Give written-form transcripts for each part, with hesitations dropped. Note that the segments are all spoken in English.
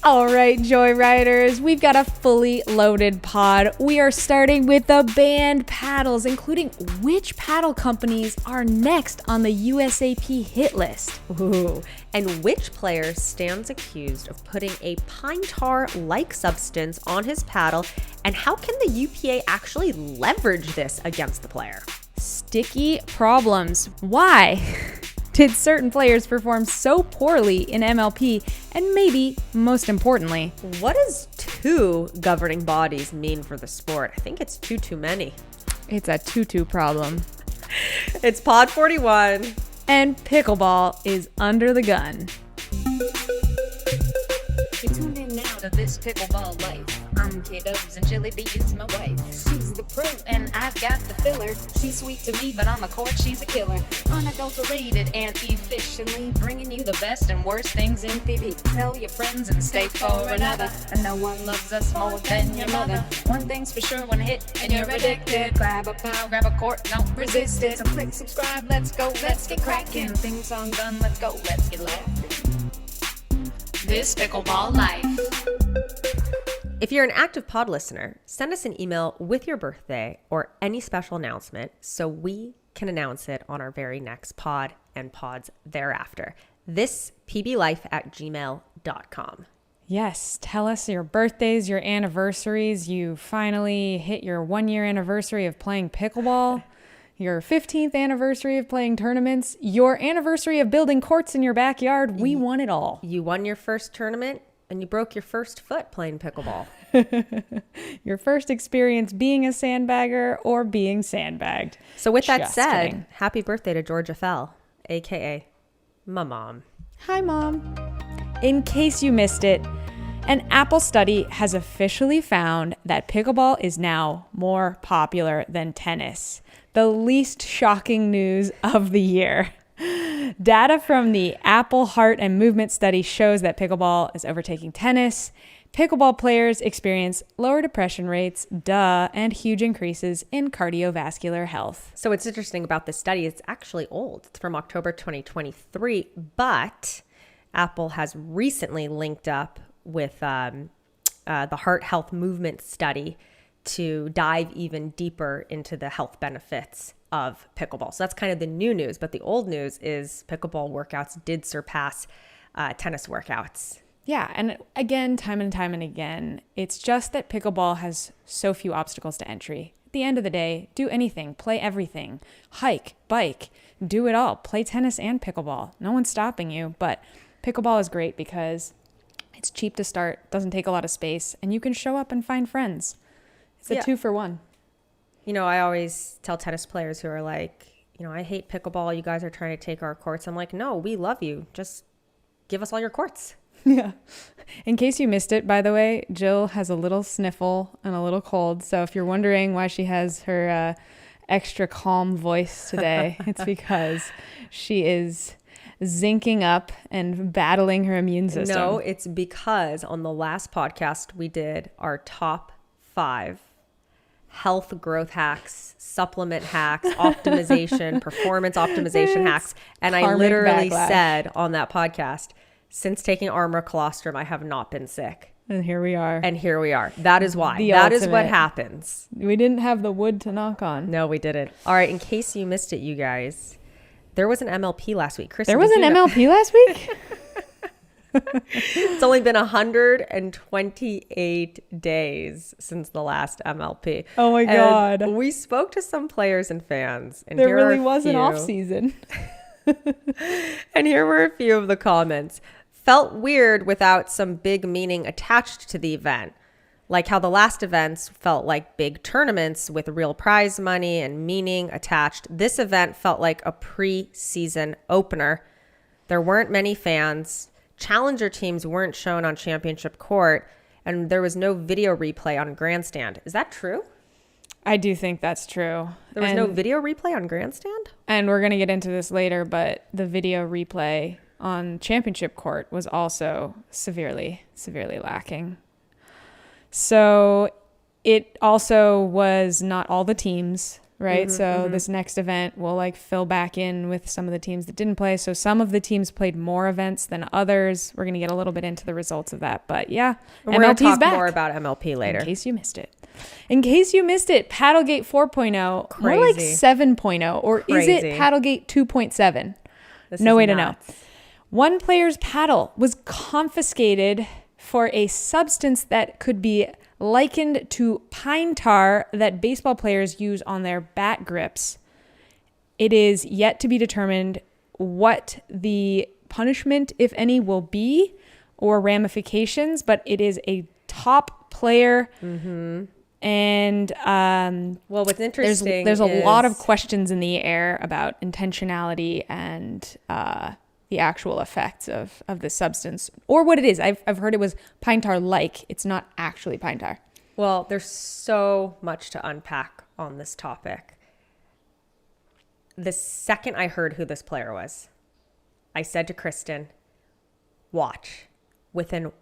All right, Joyriders, we've got a fully loaded pod. We are starting with the banned paddles, including which paddle companies are next on the USAP hit list. Ooh, and which player stands accused of putting a pine tar-like substance on his paddle, and how can the UPA actually leverage this against the player? Sticky problems. Why did certain players perform so poorly in MLP? And maybe most importantly, what does 2 governing bodies mean for the sport? I think it's too many. It's a tutu problem. It's Pod 41. And Pickleball is under the gun. You're tuned in now to this Pickleball life. I'm K-Dubs and JILLYB is my wife. She's the pro and I've got the filler. She's sweet to me, but on the court she's a killer. Unadulterated and efficiently bringing you the best and worst things in PB. Tell your friends and stay for another. And no one loves us more than your mother. One thing's for sure, one hit and you're addicted. Grab a pal, grab a court, don't resist it. So click subscribe, let's go, let's get cracking. Theme song done, let's go, let's get laughing. This Pickleball life. If you're an active pod listener, send us an email with your birthday or any special announcement so we can announce it on our very next pod and pods thereafter. This pblife@gmail.com. Yes, tell us your birthdays, your anniversaries. You finally hit your 1-year anniversary of playing pickleball, your 15th anniversary of playing tournaments, your anniversary of building courts in your backyard. We want it all. You won your first tournament and you broke your first foot playing pickleball. Your first experience being a sandbagger or being sandbagged. So with that Just said, kidding. happy birthday to Georgia Fell, a.k.a. my mom. Hi, Mom. In case you missed it, an Apple study has officially found that pickleball is now more popular than tennis. The least shocking news of the year. Data from the Apple Heart and Movement Study shows that pickleball is overtaking tennis. Pickleball players experience lower depression rates, and huge increases in cardiovascular health. So what's interesting about this study, it's actually old. It's from October 2023, but Apple has recently linked up with the Heart Health Movement Study to dive even deeper into the health benefits of pickleball. So that's kind of the new news, but the old news is pickleball workouts did surpass tennis workouts. Yeah, and again, time and time and again, it's just that pickleball has so few obstacles to entry. At the end of the day, do anything, play everything, hike, bike, do it all. Play tennis and pickleball. No one's stopping you, but pickleball is great because it's cheap to start, doesn't take a lot of space, and you can show up and find friends. It's a 2-for-1. You know, I always tell tennis players who are like, you know, I hate pickleball. You guys are trying to take our courts. I'm like, no, we love you. Just give us all your courts. Yeah. In case you missed it, by the way, Jill has a little sniffle and a little cold. So if you're wondering why she has her extra calm voice today, it's because she is zinking up and battling her immune system. No, it's because on the last podcast, we did our top 5 health growth hacks, supplement hacks, optimization, performance optimization hacks. And I literally said on that podcast, since taking Armor Colostrum, I have not been sick. And here we are. That is why. That is what happens. We didn't have the wood to knock on. No, we didn't. All right. In case you missed it, you guys, there was an MLP last week. Kristen, there was an MLP last week? It's only been 128 days since the last MLP. Oh my God. And we spoke to some players and fans. And there really was an off season. And here were a few of the comments. Felt weird without some big meaning attached to the event. Like how the last events felt like big tournaments with real prize money and meaning attached. This event felt like a pre-season opener. There weren't many fans. Challenger teams weren't shown on championship court, and there was no video replay on grandstand. Is that true? I do think that's true. There was no video replay on grandstand? And we're going to get into this later, but the video replay on championship court was also severely lacking. So it also was not all the teams right? So this next event will like fill back in with some of the teams that didn't play. So some of the teams played more events than others. We're going to get a little bit into the results of that. But yeah, And we're going to MLP's talk back. more about MLP later. In case you missed it. Paddlegate 4.0, more like Crazy. 7.0, or is it Crazy. Paddlegate 2.7? This No is way to know. nuts. One player's paddle was confiscated for a substance that could be likened to pine tar that baseball players use on their bat grips. It is yet to be determined what the punishment, if any, will be or ramifications, but it is a top player. And Well, what's interesting there's a lot of is- questions in the air about intentionality and the actual effects of this substance, or what it is. I've heard it was pine tar like. It's not actually pine tar. Well, there's so much to unpack on this topic. The second I heard who this player was, I said to Kristen, watch. Within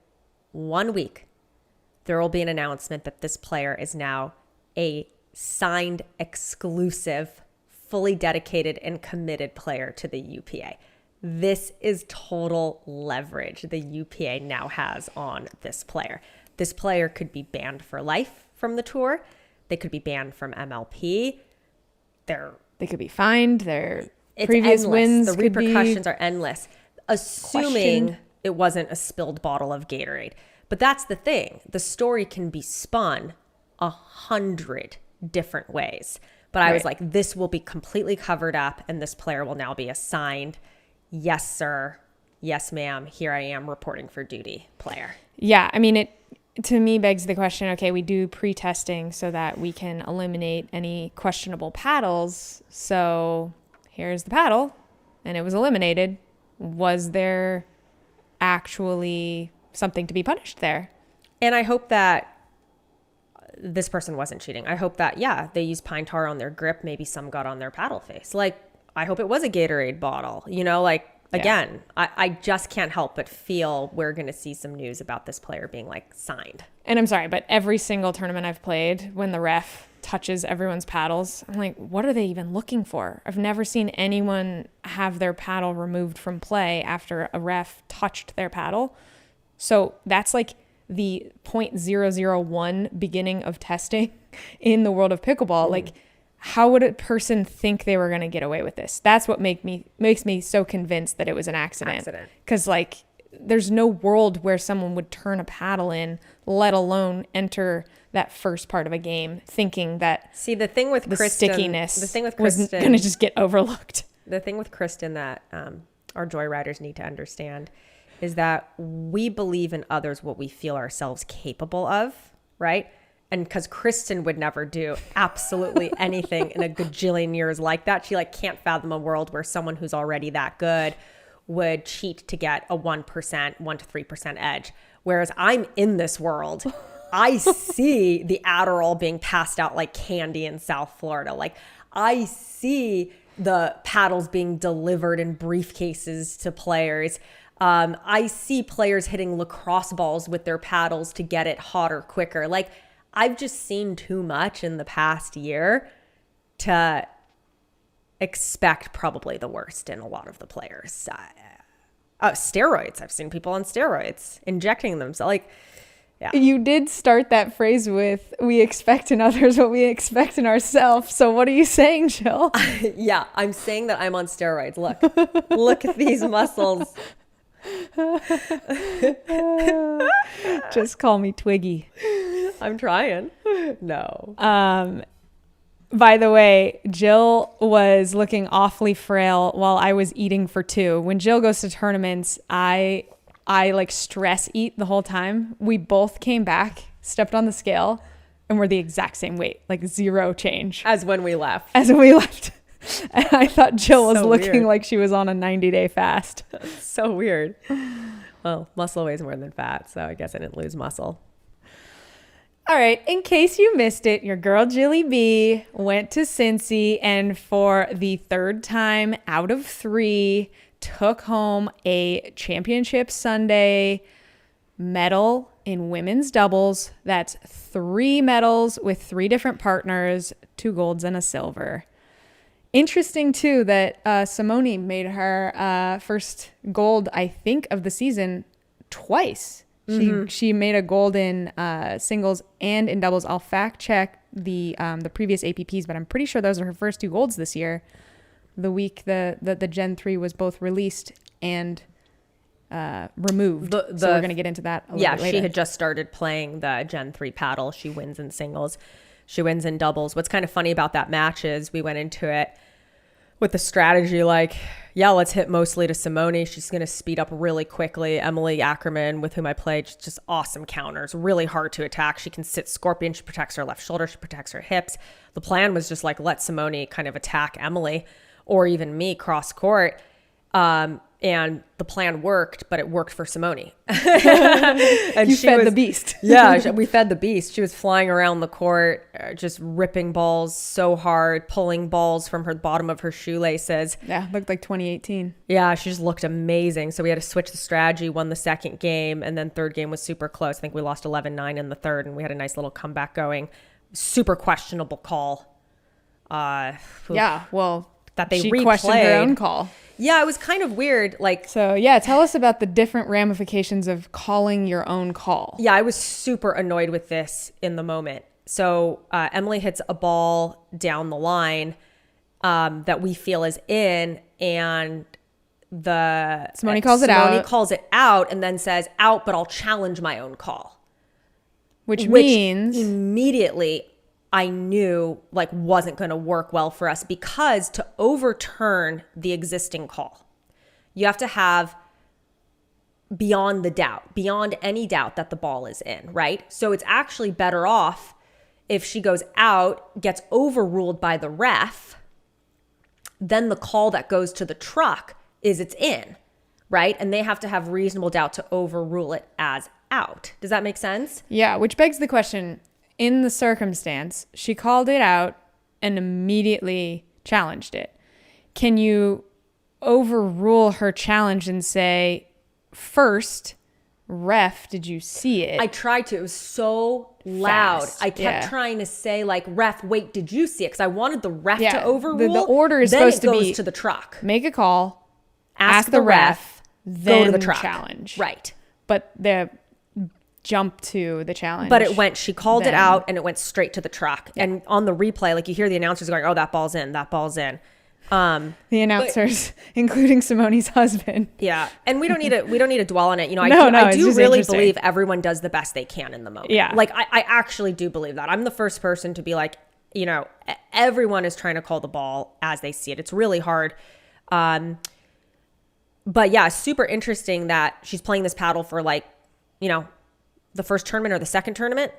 1 week, there will be an announcement that this player is now a signed, exclusive, fully dedicated and committed player to the UPA. This is total leverage the UPA now has on this player. This player could be banned for life from the tour. They could be banned from MLP. They could be fined. Their It's previous endless. wins The could repercussions be are endless, assuming questioned. it wasn't a spilled bottle of Gatorade. But that's the thing. The story can be spun 100 different ways. But I was Right. like, this will be completely covered up, and this player will now be assigned, yes, sir, yes, ma'am, here I am reporting for duty player. Yeah, I mean, it to me begs the question, okay, we do pre-testing so that we can eliminate any questionable paddles. So here's the paddle, and it was eliminated. Was there actually something to be punished there? And I hope that this person wasn't cheating. I hope that, yeah, they used pine tar on their grip. Maybe some got on their paddle face. Like, I hope it was a Gatorade bottle, you know, like, again, I just can't help but feel we're going to see some news about this player being like signed. And I'm sorry, but every single tournament I've played, when the ref touches everyone's paddles, I'm like, what are they even looking for? I've never seen anyone have their paddle removed from play after a ref touched their paddle. So that's like the 0.001 beginning of testing in the world of pickleball. Like, how would a person think they were going to get away with this? That's what makes me so convinced that it was an accident. Because like, there's no world where someone would turn a paddle in, let alone enter that first part of a game, thinking that See, the thing with the Kristen, stickiness the thing with was Kristen, going to just get overlooked. the thing with Kristen that our joyriders need to understand is that we believe in others what we feel ourselves capable of, right? And because Kristen would never do absolutely anything in a gajillion years like that. She like can't fathom a world where someone who's already that good would cheat to get a 1%, 1 to 3% edge. Whereas I'm in this world. I see the Adderall being passed out like candy in South Florida. Like, I see the paddles being delivered in briefcases to players. I see players hitting lacrosse balls with their paddles to get it hotter quicker. Like, I've just seen too much in the past year to expect probably the worst in a lot of the players. Steroids. I've seen people on steroids injecting themselves. Like, yeah. You did start that phrase with, we expect in others what we expect in ourselves. So what are you saying, Jill? Yeah, I'm saying that I'm on steroids. Look, look at these muscles. Just call me Twiggy. I'm trying. No. By the way, Jill was looking awfully frail while I was eating for two. When Jill goes to tournaments, I like stress eat the whole time. We both came back, stepped on the scale, and we're the exact same weight, like zero change. As when we left. As when we left. And I thought Jill was So looking weird. like she was on a 90-day fast. So weird. Well, muscle weighs more than fat, so I guess I didn't lose muscle. All right, in case you missed it, your girl JILLYB went to Cincy and for the third time out of 3 took home a championship Sunday medal in women's doubles. That's 3 medals with 3 different partners, 2 golds and a silver. Interesting, too, that Simone made her first gold, I think, of the season twice. She made a gold in singles and in doubles. I'll fact check the previous APPs, but I'm pretty sure those are her first 2 golds this year. The week the Gen 3 was both released and removed. So we're going to get into that a little bit later. She had just started playing the Gen 3 paddle. She wins in singles. She wins in doubles. What's kind of funny about that match is we went into it with the strategy like, yeah, let's hit mostly to Simone. She's going to speed up really quickly. Emily Ackerman, with whom I played, just awesome counters. Really hard to attack. She can sit scorpion. She protects her left shoulder. She protects her hips. The plan was just like, let Simone kind of attack Emily or even me cross court. And the plan worked, but it worked for Simone. And you fed the beast. Yeah, we fed the beast. She was flying around the court, just ripping balls so hard, pulling balls from her bottom of her shoelaces. Yeah, looked like 2018. Yeah, she just looked amazing. So we had to switch the strategy, won the second game, and then third game was super close. I think we lost 11-9 in the third, and we had a nice little comeback going. Super questionable call. Yeah, well, that they she replayed. questioned her own call. Yeah, it was kind of weird. Like, so yeah, tell us about the different ramifications of calling your own call. Yeah, I was super annoyed with this in the moment. So Emily hits a ball down the line that we feel is in, and Simone calls it out. Simone calls it out and then says out, but I'll challenge my own call. Which means immediately I knew like wasn't going to work well for us, because to overturn the existing call, you have to have beyond any doubt that the ball is in, right? So it's actually better off if she goes out, gets overruled by the ref, then the call that goes to the truck is it's in, right? And they have to have reasonable doubt to overrule it as out. Does that make sense? Yeah, which begs the question, in the circumstance, she called it out and immediately challenged it. Can you overrule her challenge and say, first, ref, did you see it? I tried to. It was so loud. Fast. I kept trying to say, like, ref, wait, did you see it? Because I wanted the ref to overrule. The order is then supposed to be, it goes to the truck. Make a call, ask the ref, then go to the truck. Challenge. Right. But the jump to the challenge. But it went, she called it out and it went straight to the truck. Yeah. And on the replay, like you hear the announcers going, oh, that ball's in, that ball's in. The announcers, including Simone's husband. Yeah. And we don't need to dwell on it. You know, I do really believe everyone does the best they can in the moment. Yeah. Like I actually do believe that. I'm the first person to be like, you know, everyone is trying to call the ball as they see it. It's really hard. But yeah, super interesting that she's playing this paddle for like, you know, the first tournament or the second tournament,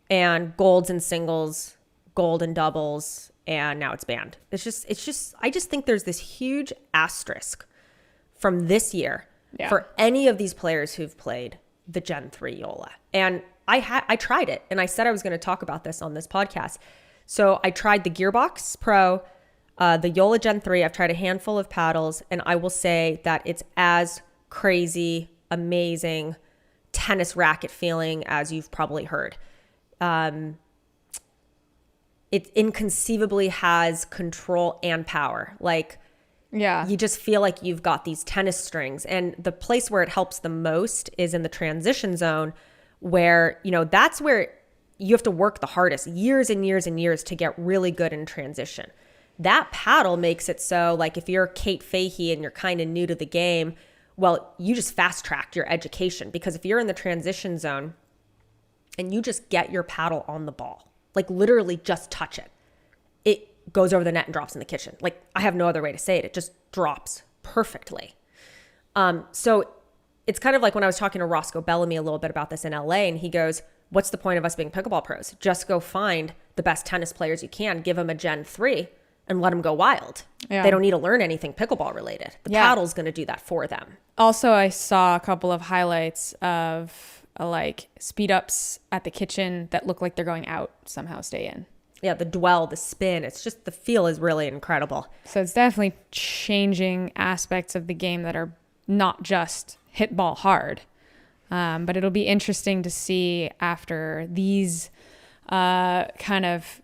and golds and singles, gold and doubles, and now it's banned. It's just I just think there's this huge asterisk from this year for any of these players who've played the Gen 3 Yola. And I tried it, and I said I was going to talk about this on this podcast. So I tried the Gearbox Pro, the Yola Gen 3. I've tried a handful of paddles, and I will say that it's as crazy, amazing tennis racket feeling as you've probably heard. It inconceivably has control and power. Like, yeah, you just feel like you've got these tennis strings. And the place where it helps the most is in the transition zone, where, you know, that's where you have to work the hardest, years and years and years to get really good in transition. That paddle makes it so, like, if you're Kate Fahey and you're kind of new to the game, well, you just fast-tracked your education, because if you're in the transition zone and you just get your paddle on the ball, like literally just touch it, it goes over the net and drops in the kitchen. Like, I have no other way to say it. It just drops perfectly. So it's kind of like when I was talking to Roscoe Bellamy a little bit about this in LA, and he goes, what's the point of us being pickleball pros? Just go find the best tennis players you can, give them a Gen 3, and let them go wild. Yeah. They don't need to learn anything pickleball related. The paddle's going to do that for them. Also, I saw a couple of highlights of like speed ups at the kitchen that look like they're going out, somehow stay in. Yeah, the dwell, the spin. It's just, the feel is really incredible. So it's definitely changing aspects of the game that are not just hit ball hard. But it'll be interesting to see after these kind of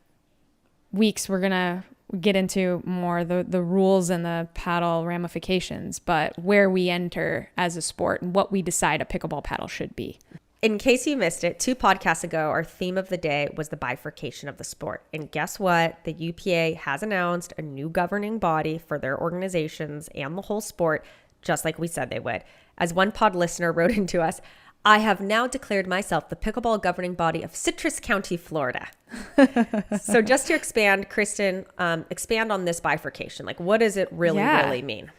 weeks. We're going to get into more the rules and the paddle ramifications, but where we enter as a sport and what we decide a pickleball paddle should be. In case you missed it, 2 podcasts ago, our theme of the day was the bifurcation of the sport. And guess what? The UPA has announced a new governing body for their organizations and the whole sport, just like we said they would. As one pod listener wrote into us, I have now declared myself the pickleball governing body of Citrus County, Florida. So just to expand, Kristen, expand on this bifurcation. Like, what does it really mean?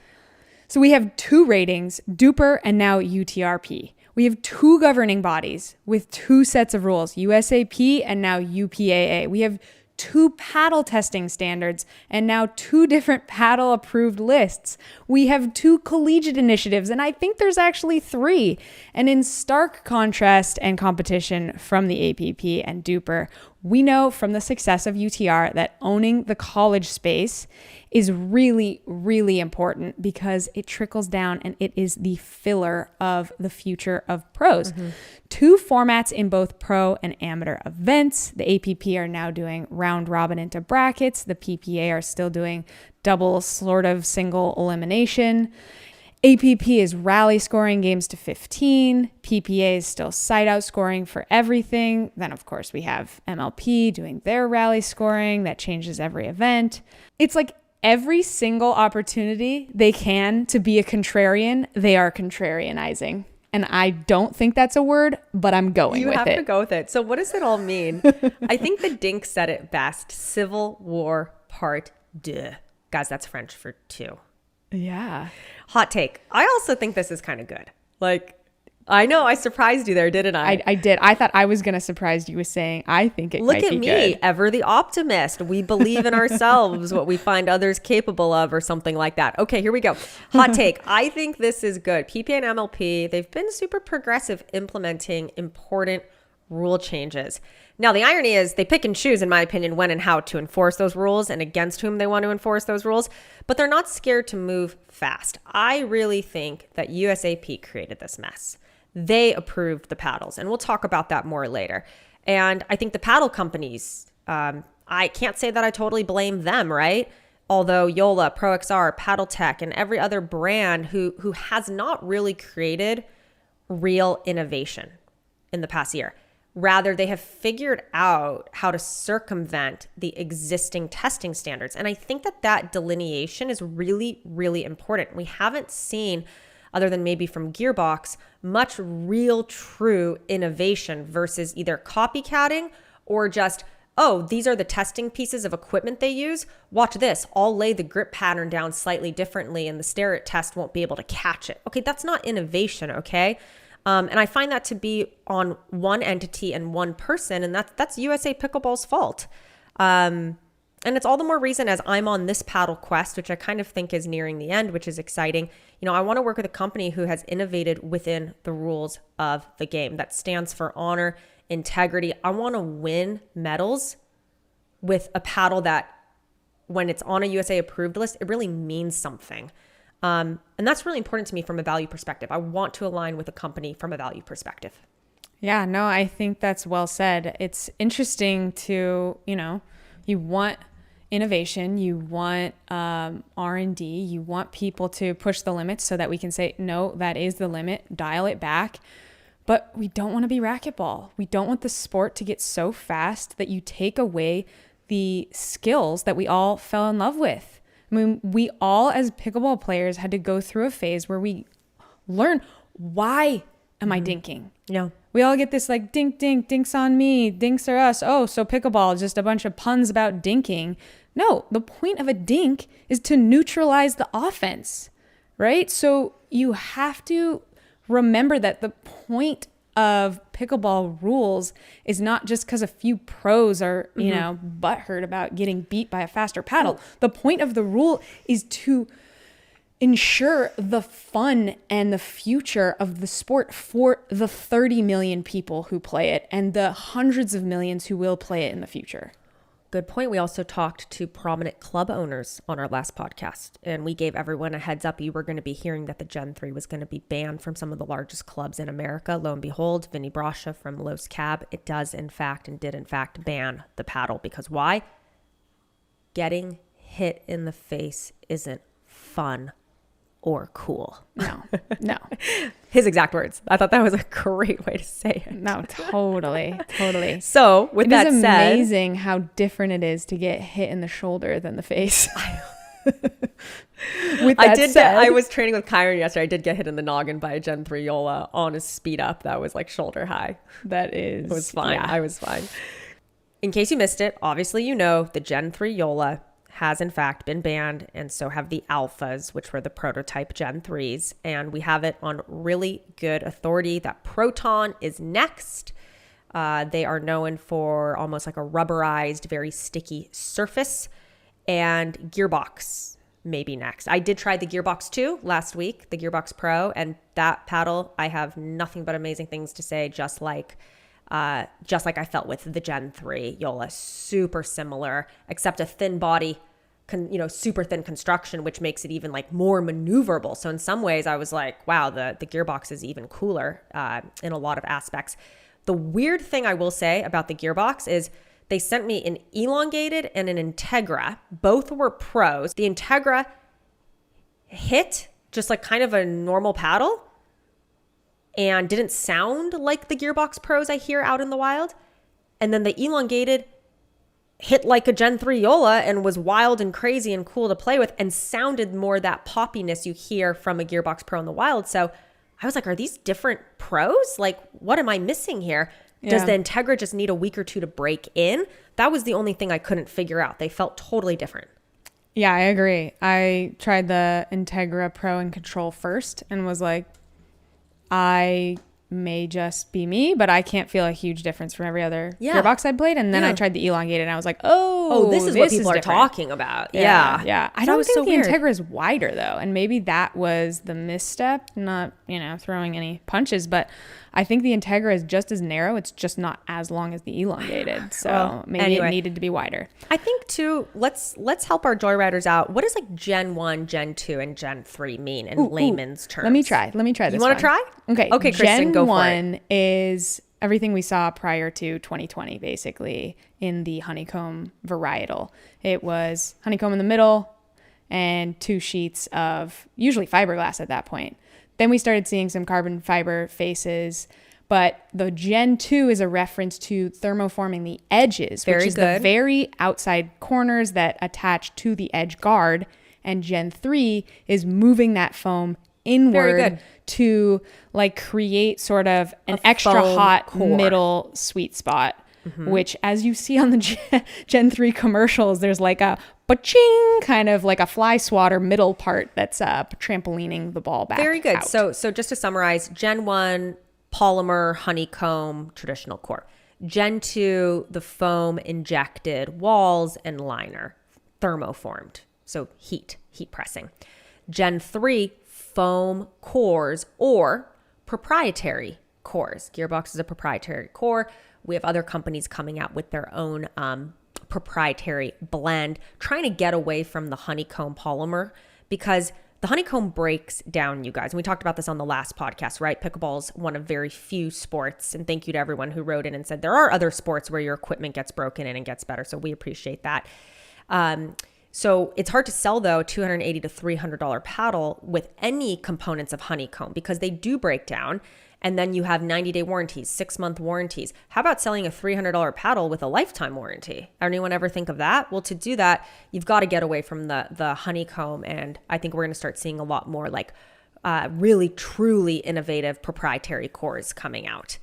So we have 2 ratings, DUPR and now UTRP. We have 2 governing bodies with 2 sets of rules, USAP and now UPAA. We have 2 paddle testing standards and now 2 different paddle approved lists. We have 2 collegiate initiatives, and I think there's actually 3. And in stark contrast and competition from the APP and DUPR, we know from the success of UTR that owning the college space is really, really important because it trickles down and it is the filler of the future of pros. 2 formats in both pro and amateur events. The APP are now doing round robin into brackets. The PPA are still doing double sort of single elimination. APP is rally scoring games to 15. PPA is still side out scoring for everything. Then, of course, we have MLP doing their rally scoring. That changes every event. It's like every single opportunity they can to be a contrarian, they are contrarianizing. And I don't think that's a word, but I'm going with it. You have to go with it. So what does it all mean? I think the Dink said it best. Civil War Part 2. Guys, that's French for 2. Yeah. Hot take. I also think this is kind of good. Like, I know I surprised you there, didn't I? I did. I thought I was going to surprise you with saying, I think it might be good. Look at me, ever the optimist. We believe in ourselves, what we find others capable of or something like that. Okay, here we go. Hot take. I think this is good. PPA and MLP, they've been super progressive implementing important rule changes. Now, the irony is they pick and choose, in my opinion, when and how to enforce those rules and against whom they want to enforce those rules, but they're not scared to move fast. I really think that USAP created this mess. They approved the paddles, and we'll talk about that more later. And I think the paddle companies, I can't say that I totally blame them, right? Although Yola, ProXR, Paddle Tech, and every other brand who has not really created real innovation in the past year. Rather, they have figured out how to circumvent the existing testing standards. And I think that delineation is really, really important. We haven't seen, other than maybe from Gearbox, much real true innovation versus either copycatting or just, oh, these are the testing pieces of equipment they use. Watch this. I'll lay the grip pattern down slightly differently and the stare at test won't be able to catch it. Okay, that's not innovation, okay? And I find that to be on one entity and one person, and that's USA Pickleball's fault. And it's all the more reason as I'm on this paddle quest, which I kind of think is nearing the end, which is exciting. You know, I want to work with a company who has innovated within the rules of the game that stands for honor, integrity. I want to win medals with a paddle that when it's on a USA approved list, it really means something. And that's really important to me from a value perspective. I want to align with a company from a value perspective. Yeah, no, I think that's well said. It's interesting to, you want innovation, you want R&D, you want people to push the limits so that we can say, no, that is the limit, dial it back. But we don't want to be racquetball. We don't want the sport to get so fast that you take away the skills that we all fell in love with. I mean, we all as pickleball players had to go through a phase where we learn, why am I dinking? Yeah. We all get this like dink, dink, dinks on me, dinks are us. Oh, so pickleball is just a bunch of puns about dinking. No, the point of a dink is to neutralize the offense, right? So you have to remember that the point of pickleball rules is not just because a few pros are, butthurt about getting beat by a faster paddle. The point of the rule is to ensure the fun and the future of the sport for the 30 million people who play it and the hundreds of millions who will play it in the future. Good point. We also talked to prominent club owners on our last podcast, and we gave everyone a heads up. You were going to be hearing that the Gen 3 was going to be banned from some of the largest clubs in America. Lo and behold, Vinny Brascia from Los Cab, it does in fact and did in fact ban the paddle. Because why? Getting hit in the face isn't fun or cool. No. His exact words. I thought that was a great way to say it. No, totally. So with that It is said, amazing how different it is to get hit in the shoulder than the face. With that said, I was training with Kyron yesterday. I did get hit in the noggin by a Gen 3 Yola on his speed up. That was like shoulder high. it was fine. Yeah. I was fine. In case you missed it, obviously you know the Gen 3 Yola has in fact been banned, and so have the Alphas, which were the prototype Gen 3s. And we have it on really good authority that Proton is next. They are known for almost like a rubberized, very sticky surface, and Gearbox may be next. I did try the Gearbox 2 last week, the Gearbox Pro, and that paddle, I have nothing but amazing things to say, just like I felt with the Gen 3 Yola. Super similar, except a thin body, super thin construction, which makes it even like more maneuverable. So in some ways I was like, wow, the Gearbox is even cooler in a lot of aspects. The weird thing I will say about the Gearbox is they sent me an elongated and an Integra. Both were pros. The Integra hit just like kind of a normal paddle and didn't sound like the Gearbox Pros I hear out in the wild. And then the elongated hit like a Gen 3 Yola and was wild and crazy and cool to play with and sounded more that poppiness you hear from a Gearbox Pro in the wild. So I was like, are these different pros? Like, what am I missing here? Yeah. Does the Integra just need a week or two to break in? That was the only thing I couldn't figure out. They felt totally different. Yeah, I agree. I tried the Integra Pro and Control first and was like, I may just be me, but I can't feel a huge difference from every other Gearbox I'd played. And then I tried the elongated and I was like, this is what people are talking about. Yeah. I don't think the Integra is wider though. And maybe that was the misstep, not, throwing any punches, but I think the Integra is just as narrow. It's just not as long as the elongated. So maybe it needed to be wider. I think too, let's help our joyriders out. What does like Gen 1, Gen 2, and Gen 3 mean in layman's terms? Let me try this. You want to try? Okay, Kristen, Gen go 1 is everything we saw prior to 2020, basically, in the honeycomb varietal. It was honeycomb in the middle and 2 sheets of usually fiberglass at that point. Then we started seeing some carbon fiber faces, but the Gen 2 is a reference to thermoforming the edges, which is the very outside corners that attach to the edge guard. And Gen 3 is moving that foam inward to like create sort of an extra hot core. Middle sweet spot, which as you see on the Gen 3 commercials, there's like a ba-ching, kind of like a fly swatter middle part that's trampolining the ball back. Very good. Out. So just to summarize, Gen 1, polymer, honeycomb, traditional core. Gen 2, the foam injected walls and liner, thermoformed. So heat pressing. Gen 3, foam cores or proprietary cores. Gearbox is a proprietary core. We have other companies coming out with their own proprietary blend, trying to get away from the honeycomb polymer because the honeycomb breaks down, you guys. And we talked about this on the last podcast, right? Pickleball is one of very few sports. And thank you to everyone who wrote in and said there are other sports where your equipment gets broken in and gets better. So we appreciate that. So it's hard to sell, though, a $280 to $300 paddle with any components of honeycomb because they do break down. And then you have 90-day warranties, 6-month warranties. How about selling a $300 paddle with a lifetime warranty? Anyone ever think of that? Well, to do that, you've got to get away from the honeycomb. And I think we're going to start seeing a lot more like really, truly innovative proprietary cores coming out.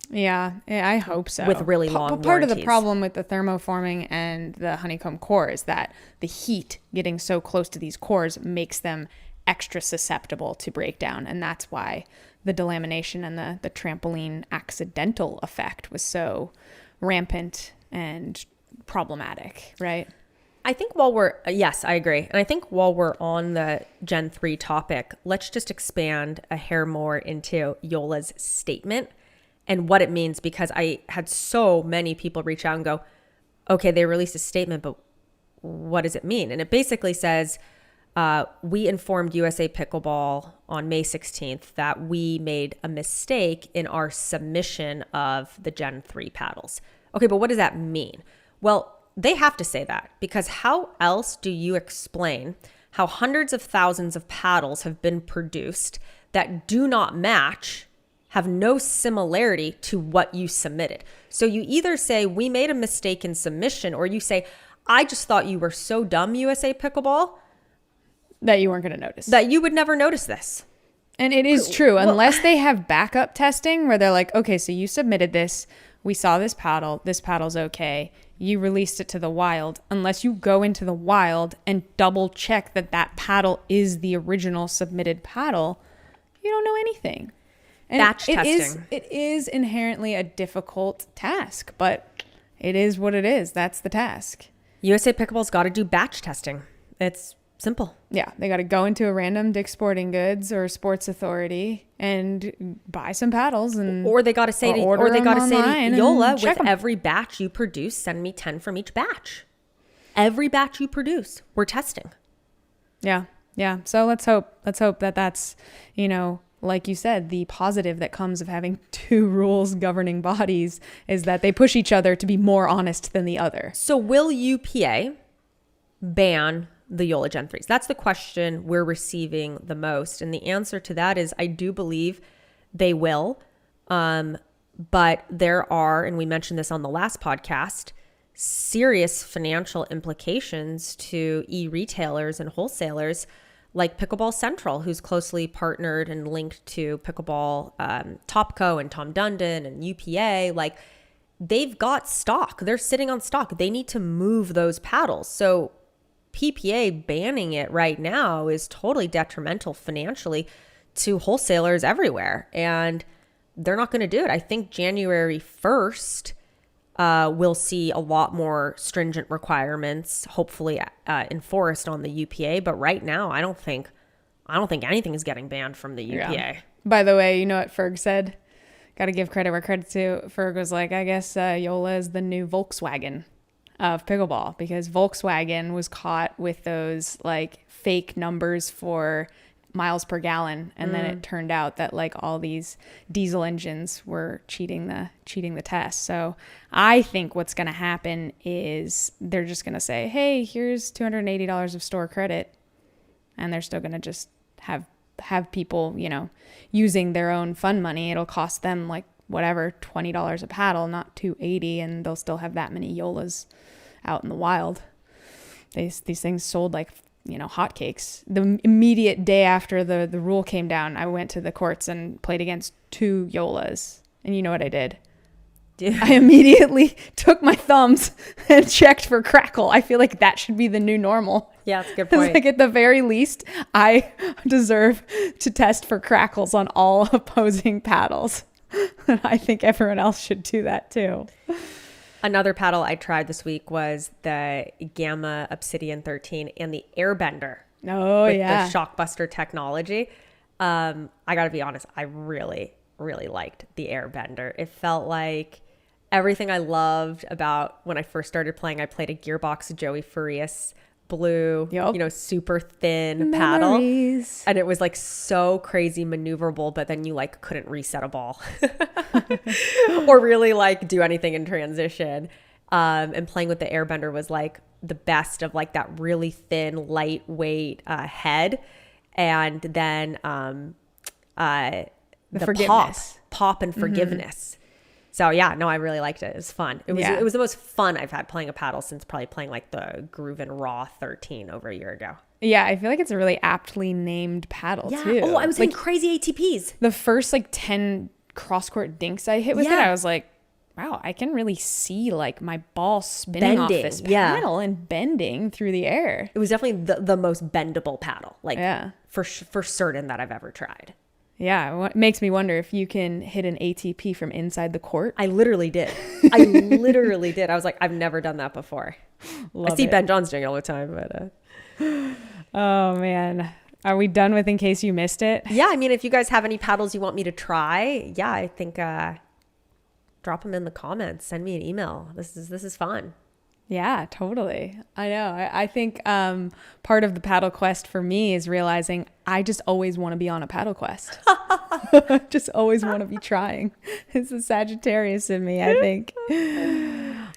Yeah, I hope so. With really long Part of the warranties. problem with the thermoforming and the honeycomb core is that the heat getting so close to these cores makes them extra susceptible to breakdown. And that's why the delamination and the trampoline accidental effect was so rampant and problematic, right? I think yes, I agree. And I think while we're on the Gen 3 topic, let's just expand a hair more into Yola's statement and what it means, because I had so many people reach out and go, okay, they released a statement, but what does it mean? And it basically says, we informed USA Pickleball on May 16th that we made a mistake in our submission of the Gen 3 paddles. Okay, but what does that mean? Well, they have to say that, because how else do you explain how hundreds of thousands of paddles have been produced that do not match, have no similarity to what you submitted? So you either say we made a mistake in submission, or you say, I just thought you were so dumb, USA Pickleball, that you weren't going to notice. that you would never notice this. And it is true, unless they have backup testing where they're like, okay, so you submitted this, we saw this paddle's okay, you released it to the wild. Unless you go into the wild and double check that that paddle is the original submitted paddle, you don't know anything. And Batch testing. It is inherently a difficult task, but it is what it is. That's the task. USA Pickleball's got to do batch testing. It's simple. Yeah, they got to go into a random Dick's Sporting Goods or Sports Authority and buy some paddles, and Or they got to say to online Yola, and check with 'em. every batch you produce, send me 10 from each batch. Every batch you produce, we're testing. Yeah. So let's hope that that's, like you said, the positive that comes of having two rules governing bodies is that they push each other to be more honest than the other. So will UPA ban the Yola Gen 3s? That's the question we're receiving the most. And the answer to that is I do believe they will. But there are, and we mentioned this on the last podcast, serious financial implications to e-retailers and wholesalers like Pickleball Central, who's closely partnered and linked to Pickleball Topco and Tom Dundon and UPA. Like, they've got stock. They're sitting on stock. They need to move those paddles. So PPA banning it right now is totally detrimental financially to wholesalers everywhere. And they're not going to do it. I think January 1st, we'll see a lot more stringent requirements, hopefully enforced on the UPA. But right now, I don't think anything is getting banned from the UPA. Yeah. By the way, you know what Ferg said? Got to give credit where credit's due. Ferg was like, I guess Yola is the new Volkswagen of pickleball, because Volkswagen was caught with those like fake numbers for miles per gallon, and then it turned out that like all these diesel engines were cheating the test. So I think what's going to happen is they're just going to say, hey, here's $280 of store credit, and they're still going to just have people, using their own fund money. It'll cost them like whatever, $20 a paddle, not $280, and they'll still have that many Yolas out in the wild. These things sold like hotcakes. The immediate day after the rule came down, I went to the courts and played against 2 Yolas, and you know what I did? I immediately took my thumbs and checked for crackle. I feel like that should be the new normal. Yeah, that's a good It's point. like at the very least, I deserve to test for crackles on all opposing paddles. And I think everyone else should do that too. Another paddle I tried this week was the Gamma Obsidian 13 and the Airbender. Oh, with yeah. the Shockbuster technology. I got to be honest, I really, really liked the Airbender. It felt like everything I loved about when I first started playing. I played a Gearbox Joey Farias blue, super thin paddle. And it was like so crazy maneuverable, but then you like couldn't reset a ball or really like do anything in transition. And playing with the Airbender was like the best of like that really thin, lightweight head. And then the forgiveness. pop and forgiveness. So yeah, no, I really liked it. It was fun. It was the most fun I've had playing a paddle since probably playing like the GRUVN Raw 13 over a year ago. Yeah, I feel like it's a really aptly named paddle too. Oh, I was like hitting crazy ATPs. the first like 10 cross-court dinks I hit with it, I was like, wow, I can really see like my ball spinning off this paddle and bending through the air. It was definitely the most bendable paddle, like for certain that I've ever tried. Yeah, it makes me wonder if you can hit an ATP from inside the court. I literally did. I was like, I've never done that before. I see Ben Johns doing it all the time, but oh man, are we done with In Case You Missed It? Yeah, I mean, if you guys have any paddles you want me to try, I think drop them in the comments. Send me an email. This is fun. Yeah, totally. I know. I think part of the paddle quest for me is realizing I just always want to be on a paddle quest. I just always want to be trying. It's the Sagittarius in me, I think.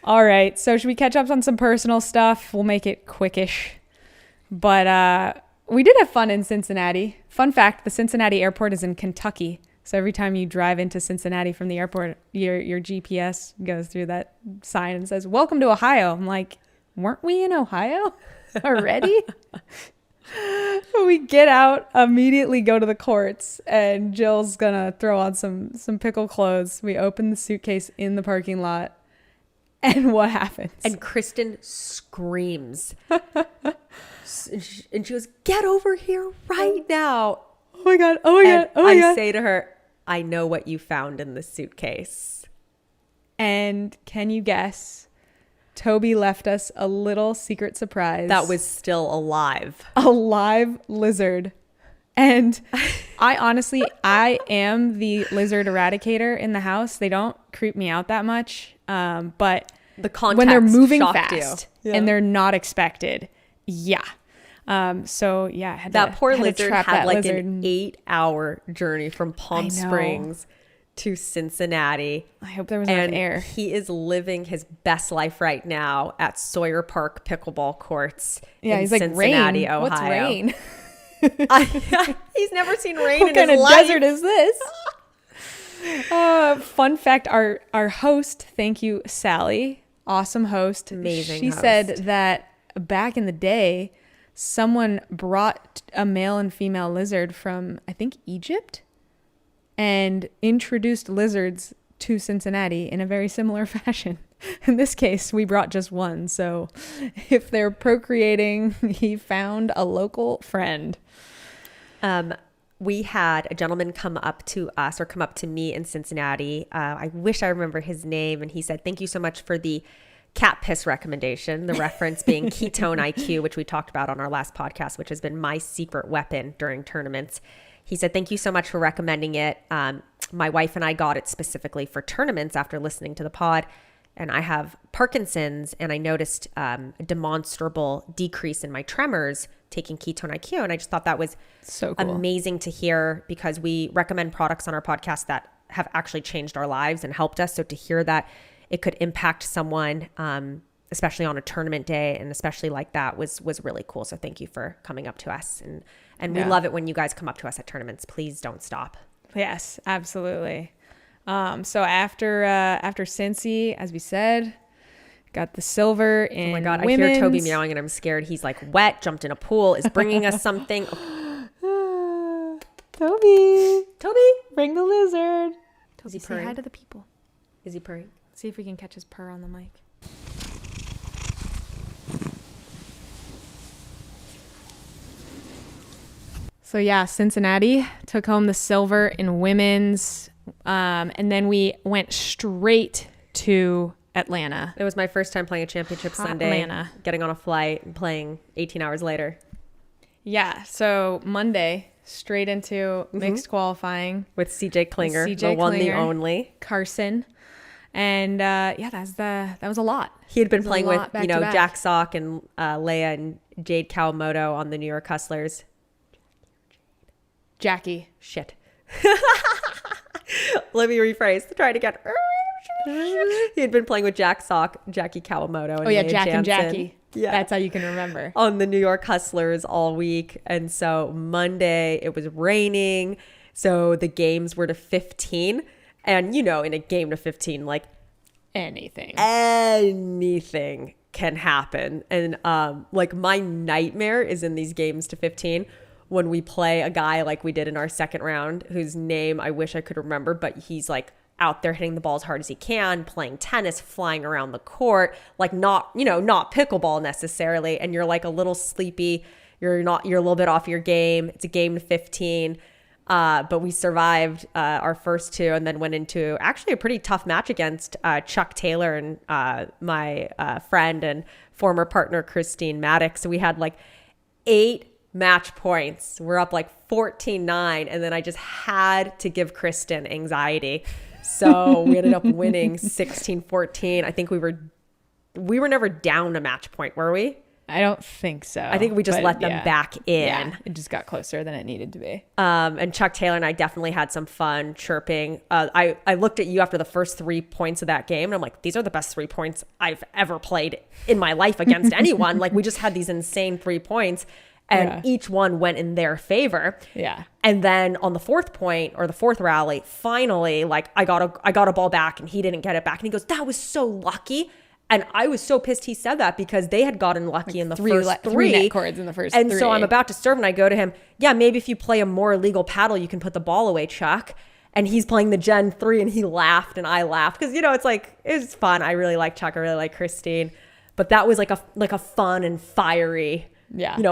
All right. So should we catch up on some personal stuff? We'll make it quickish. But we did have fun in Cincinnati. Fun fact, the Cincinnati airport is in Kentucky. So every time you drive into Cincinnati from the airport, your GPS goes through that sign and says, "Welcome to Ohio." I'm like, weren't we in Ohio already? We get out, immediately go to the courts, and Jill's going to throw on some pickle clothes. We open the suitcase in the parking lot. And what happens? And Kristen screams. And she goes, "Get over here right now." Oh my God. Oh my God. Oh my God. I say to her, "I know what you found in the suitcase." And can you guess? Toby left us a little secret surprise. That was still alive. A live lizard. And I am the lizard eradicator in the house. They don't creep me out that much. But The context when they're moving shocked fast you. and they're not expected. Yeah. So yeah, That poor lizard trap had that like lizard. an 8-hour journey from Palm Springs to Cincinnati. I hope there was enough And air. he is living his best life right now at Sawyer Park pickleball courts Yeah, in he's like, Cincinnati, rain. Ohio. What's rain? He's never seen rain What in kind his of life. desert is this? Fun fact, our host, thank you, Sally, awesome host. Amazing She host. said that back in the day, someone brought a male and female lizard from, I think, Egypt, and introduced lizards to Cincinnati in a very similar fashion. In this case, we brought just one. So if they're procreating, he found a local friend. We had a gentleman come up to me in Cincinnati. I wish I remember his name. And he said, "Thank you so much for the cat piss recommendation." The reference being ketone IQ, which we talked about on our last podcast, which has been my secret weapon during tournaments. He said, "Thank you so much for recommending it. My wife and I got it specifically for tournaments after listening to the pod. And I have Parkinson's, and I noticed a demonstrable decrease in my tremors taking ketone IQ. And I just thought that was So cool. amazing to hear, because we recommend products on our podcast that have actually changed our lives and helped us. So to hear that it could impact someone, especially on a tournament day, and especially like that was really cool. So thank you for coming up to us. And we love it when you guys come up to us at tournaments. Please don't stop. Yes, absolutely. So after Cincy, as we said, got the silver in Oh my God, women's. I hear Toby meowing and I'm scared. He's like wet, jumped in a pool, is bringing us something. Toby, bring the lizard. Is he Say hi purring? to the people. Is he purring? See if we can catch his purr on the mic. So yeah, Cincinnati took home the silver in women's. And then we went straight to Atlanta. It was my first time playing a championship Sunday, Atlanta. getting on a flight and playing 18 hours later. Yeah, so Monday, straight into mixed qualifying. With CJ Klinger, CJ the one, the Klinger. only. Carson. And that was a lot. He had been It was a playing with, lot back to back. Jack Sock and Leia and Jade Kawamoto on the New York Hustlers. Jackie. Shit. Let me rephrase. Try it again. He had been playing with Jack Sock, Jackie Kawamoto, and Oh yeah, Leia Jack and Jansen. Jackie. Yeah. That's how you can remember. On the New York Hustlers all week. And so Monday it was raining. So the games were to 15. And in a game to 15, like Anything. anything can happen. And like my nightmare is in these games to 15 when we play a guy like we did in our second round, whose name I wish I could remember, but he's like out there hitting the ball as hard as he can, playing tennis, flying around the court, like not pickleball necessarily. And you're like a little sleepy. You're a little bit off your game. It's a game to 15. But we survived our first two and then went into actually a pretty tough match against Chuck Taylor and my friend and former partner, Christine Maddox. So we had like 8 match points. We're up like 14-9. And then I just had to give Kristen anxiety. So we ended up winning 16-14. I think we were we were never down a match point, were we? I don't think so. I think we just let them back in. Yeah, it just got closer than it needed to be. And Chuck Taylor and I definitely had some fun chirping. I looked at you after the first 3 points of that game, and I'm like, these are the best 3 points I've ever played in my life against anyone. Like, we just had these insane 3 points, and each one went in their favor. Yeah. And then on the 4th point, or the 4th rally, finally, like, I got a ball back, and he didn't get it back. And he goes, that was so lucky. And I was so pissed he said that, because they had gotten lucky in the first three net cords in the first and three. So I'm about to serve, and I go to him, yeah, maybe if you play a more illegal paddle, you can put the ball away, Chuck. And he's playing the Gen 3, and he laughed, and I laughed, because, you know, it's like, it's fun. I really like Chuck. I really like Christine. But that was like a fun and fiery,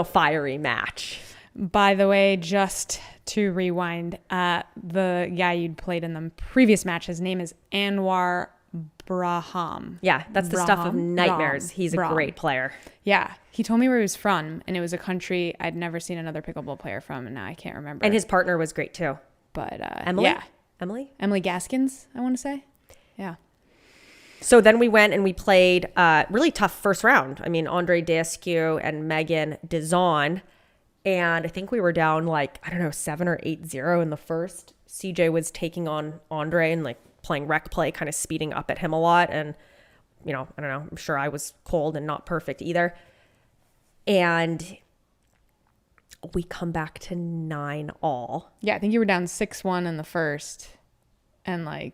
fiery match. By the way, just to rewind, the guy you'd played in the previous match, his name is Anwar Braham. Yeah, that's the stuff of nightmares. He's a great player. Yeah, he told me where he was from, and it was a country I'd never seen another pickleball player from, and now I can't remember. And his partner was great too. But Emily? Yeah. Emily Gaskins, I want to say. Yeah. So then we went and we played really tough first round. I mean, Andre Descu and Megan Dizon. And I think we were down 7 or 8-0 in the first. CJ was taking on Andre and playing rec play, kind of speeding up at him a lot. And, I don't know, I'm sure I was cold and not perfect either. And we come back to 9-all. Yeah, I think you were down 6-1 in the first and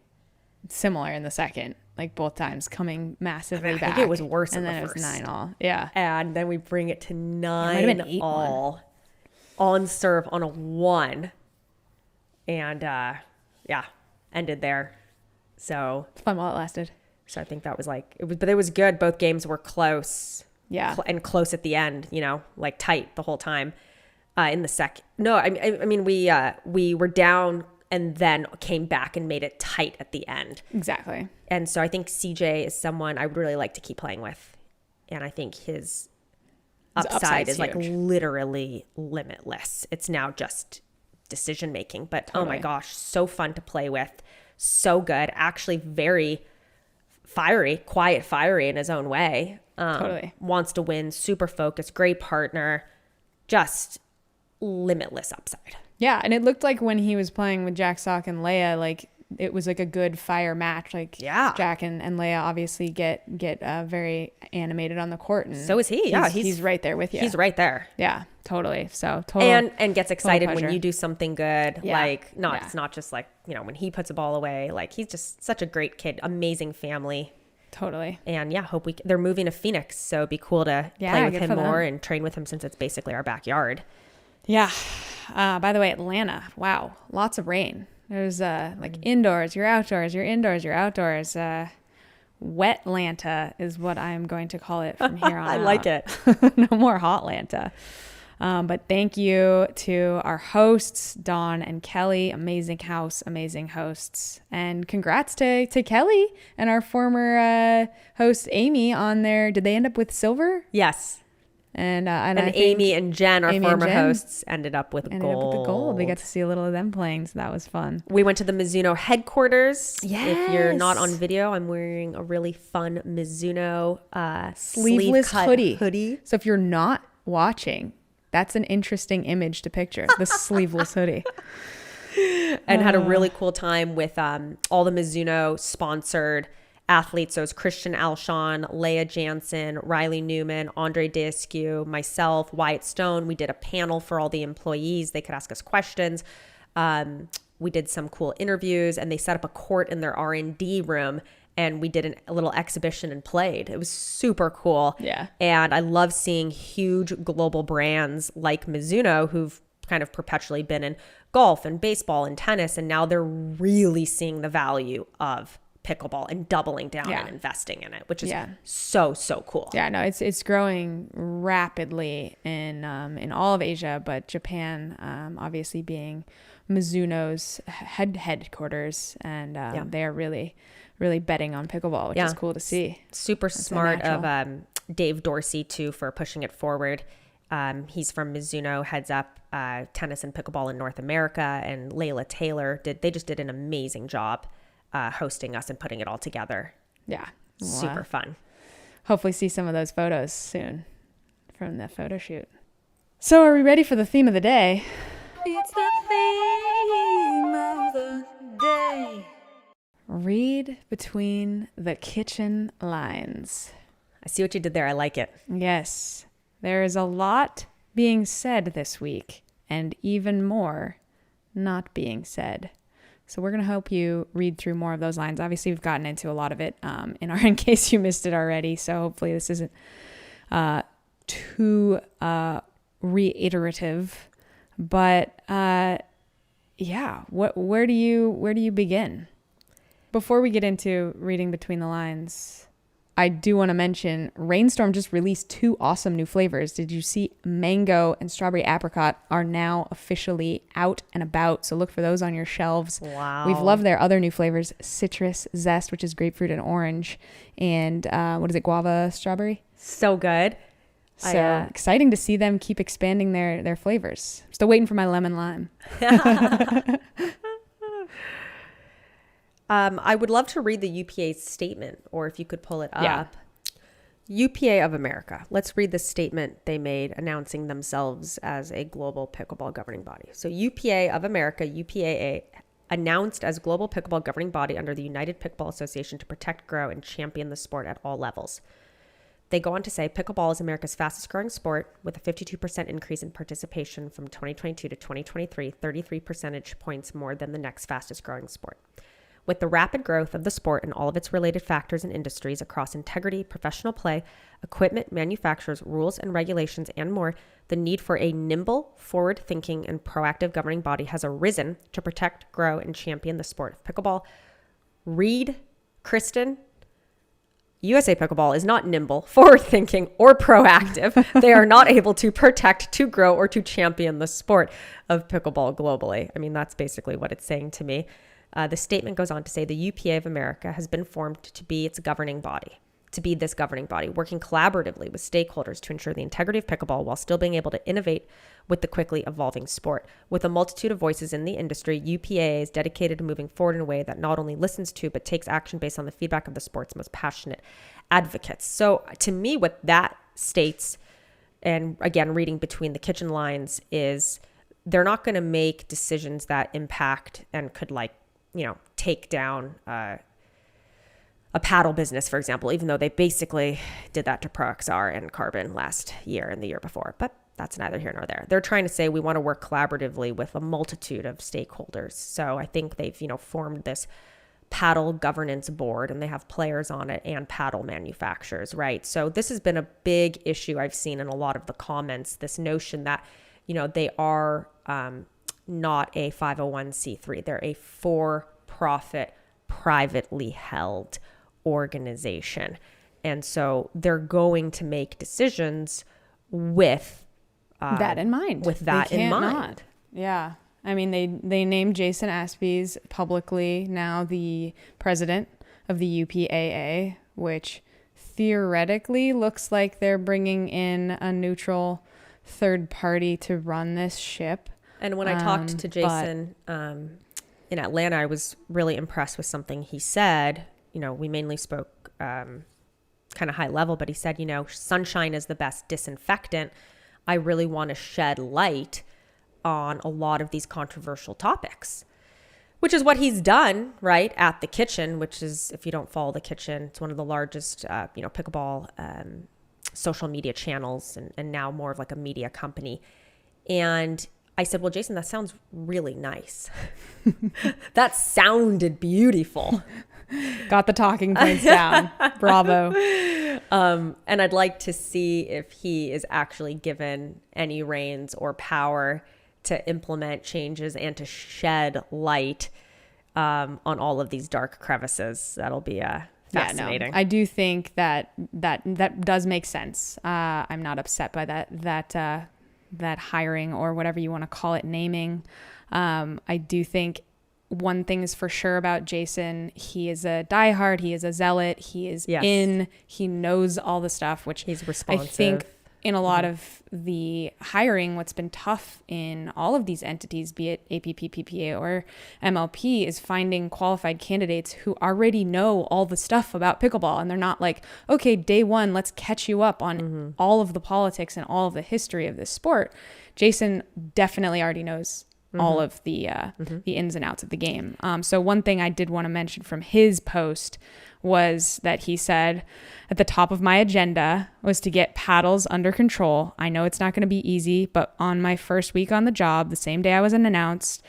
similar in the second. Both times coming massively back. I think it was worse in the first. And then it was 9-all. Yeah. And then we bring it to 9-all on serve on a 1. And ended there. So it's fun while it lasted. So I think that was but it was good. Both games were close. Yeah. And close at the end, tight the whole time. In the second. No, I mean, we were down and then came back and made it tight at the end. Exactly. And so I think CJ is someone I would really like to keep playing with. And I think his upside is huge. Literally limitless. It's now just decision making. But Totally. Oh my gosh, so fun to play with. So good. Actually very fiery, quiet, fiery in his own way. Totally. Wants to win, super focused, great partner, just limitless upside. Yeah, and it looked like when he was playing with Jack Sock and Leia, it was a good fire match. Jack and Leia obviously get very animated on the court, and so is he. He's right there with you. He's right there. Yeah, totally. So total and gets excited when you do something good. Yeah. It's not just when he puts a ball away. He's just such a great kid, amazing family. Totally. And hope they're moving to Phoenix, so it'd be cool to play with him more and train with him since it's basically our backyard. Yeah. By the way, Atlanta. Wow, lots of rain. There's indoors, you're outdoors, you're indoors, you're outdoors. Wet Lanta is what I'm going to call it from here on I out. like it. No more hot Lanta. But thank you to our hosts, Dawn and Kelly. Amazing house, amazing hosts. And congrats to Kelly and our former host, Amy, on their... Did they end up with silver? Yes. And Amy and Jen, our former hosts, ended up with gold. We got to see a little of them playing, so that was fun. We went to the Mizuno headquarters. Yes. If you're not on video, I'm wearing a really fun Mizuno sleeveless hoodie. So if you're not watching, that's an interesting image to picture, the sleeveless hoodie. And had a really cool time with all the Mizuno sponsored athletes. So it was Christian Alshon, Leia Jansen, Riley Newman, Andre Descu, myself, Wyatt Stone. We did a panel for all the employees. They could ask us questions. We did some cool interviews, and they set up a court in their R&D room, and we did a little exhibition and played. It was super cool. Yeah. And I love seeing huge global brands like Mizuno, who've kind of perpetually been in golf and baseball and tennis, and now they're really seeing the value of pickleball and doubling down and investing in it, which is so cool. Yeah, no, it's growing rapidly in all of Asia, but Japan obviously being Mizuno's headquarters, and they are really betting on pickleball, which is cool to see. Super smart of Dave Dorsey too for pushing it forward. He's from Mizuno, heads up tennis and pickleball in North America, and Layla Taylor they just did an amazing job hosting us and putting it all together. Yeah. Super fun. hopefully see some of those photos soon from the photo shoot. So are we ready for the theme of the day? It's the theme of the day. Read between the kitchen lines. I see what you did there. I like it. Yes, there is a lot being said this week and even more not being said. So we're going to help you read through more of those lines. Obviously, we've gotten into a lot of it in our In Case You Missed It already. So hopefully this isn't too reiterative. But yeah, where do you begin? Before we get into reading between the lines, I do want to mention Rainstorm just released 2 awesome new flavors. Did you see mango and strawberry apricot are now officially out and about? So look for those on your shelves. Wow. We've loved their other new flavors, citrus zest, which is grapefruit and orange, and what is it, guava strawberry? So good. So exciting to see them keep expanding their flavors. Still waiting for my lemon lime. I would love to read the UPA's statement, or if you could pull it up. UPA of America. Let's read the statement they made announcing themselves as a global pickleball governing body. So UPA of America, UPAA, announced as global pickleball governing body under the United Pickleball Association to protect, grow, and champion the sport at all levels. They go on to say pickleball is America's fastest growing sport with a 52% increase in participation from 2022 to 2023, 33 percentage points more than the next fastest growing sport. With the rapid growth of the sport and all of its related factors and industries across integrity, professional play, equipment, manufacturers, rules and regulations, and more, the need for a nimble, forward-thinking, and proactive governing body has arisen to protect, grow, and champion the sport of pickleball. Read, Kristen, USA Pickleball is not nimble, forward-thinking, or proactive. They are not able to protect, to grow, or to champion the sport of pickleball globally. I mean, that's basically what it's saying to me. The statement goes on to say the UPA of America has been formed to be its governing body, working collaboratively with stakeholders to ensure the integrity of pickleball while still being able to innovate with the quickly evolving sport. With a multitude of voices in the industry, UPA is dedicated to moving forward in a way that not only listens to, but takes action based on the feedback of the sport's most passionate advocates. So to me, what that states, and again, reading between the kitchen lines, is they're not going to make decisions that impact and could take down a paddle business, for example, even though they basically did that to ProXR and Carbon last year and the year before. But that's neither here nor there. They're trying to say we want to work collaboratively with a multitude of stakeholders. So I think they've, formed this paddle governance board, and they have players on it and paddle manufacturers, right? So this has been a big issue I've seen in a lot of the comments, this notion that, they are not a 501c3. They're a for-profit, privately held organization. And so they're going to make decisions with that in mind. With that in mind. Not. Yeah. I mean, they named Jason Aspies publicly now the president of the UPAA, which theoretically looks like they're bringing in a neutral third party to run this ship. And when I talked to Jason in Atlanta, I was really impressed with something he said. We mainly spoke kind of high level, but he said, sunshine is the best disinfectant. I really want to shed light on a lot of these controversial topics, which is what he's done, right, at the Kitchen, which is, if you don't follow the Kitchen, it's one of the largest, pickleball social media channels and now more of like a media company. And I said, well, Jason, that sounds really nice. That sounded beautiful. Got the talking points down. Bravo. And I'd like to see if he is actually given any reins or power to implement changes and to shed light on all of these dark crevices. That'll be fascinating. Yeah, no, I do think that does make sense. I'm not upset by that hiring, or whatever you want to call it, naming. I do think one thing is for sure about Jason. He is a diehard. He is a zealot. He is he knows all the stuff, which he's responsive. I think in a lot of the hiring, what's been tough in all of these entities, be it APP, PPA, or MLP, is finding qualified candidates who already know all the stuff about pickleball. And they're not like, okay, day one, let's catch you up on all of the politics and all of the history of this sport. Jason definitely already knows all of the ins and outs of the game. So one thing I did want to mention from his post was that he said, at the top of my agenda was to get paddles under control. I know it's not going to be easy, but on my first week on the job, the same day I was announced,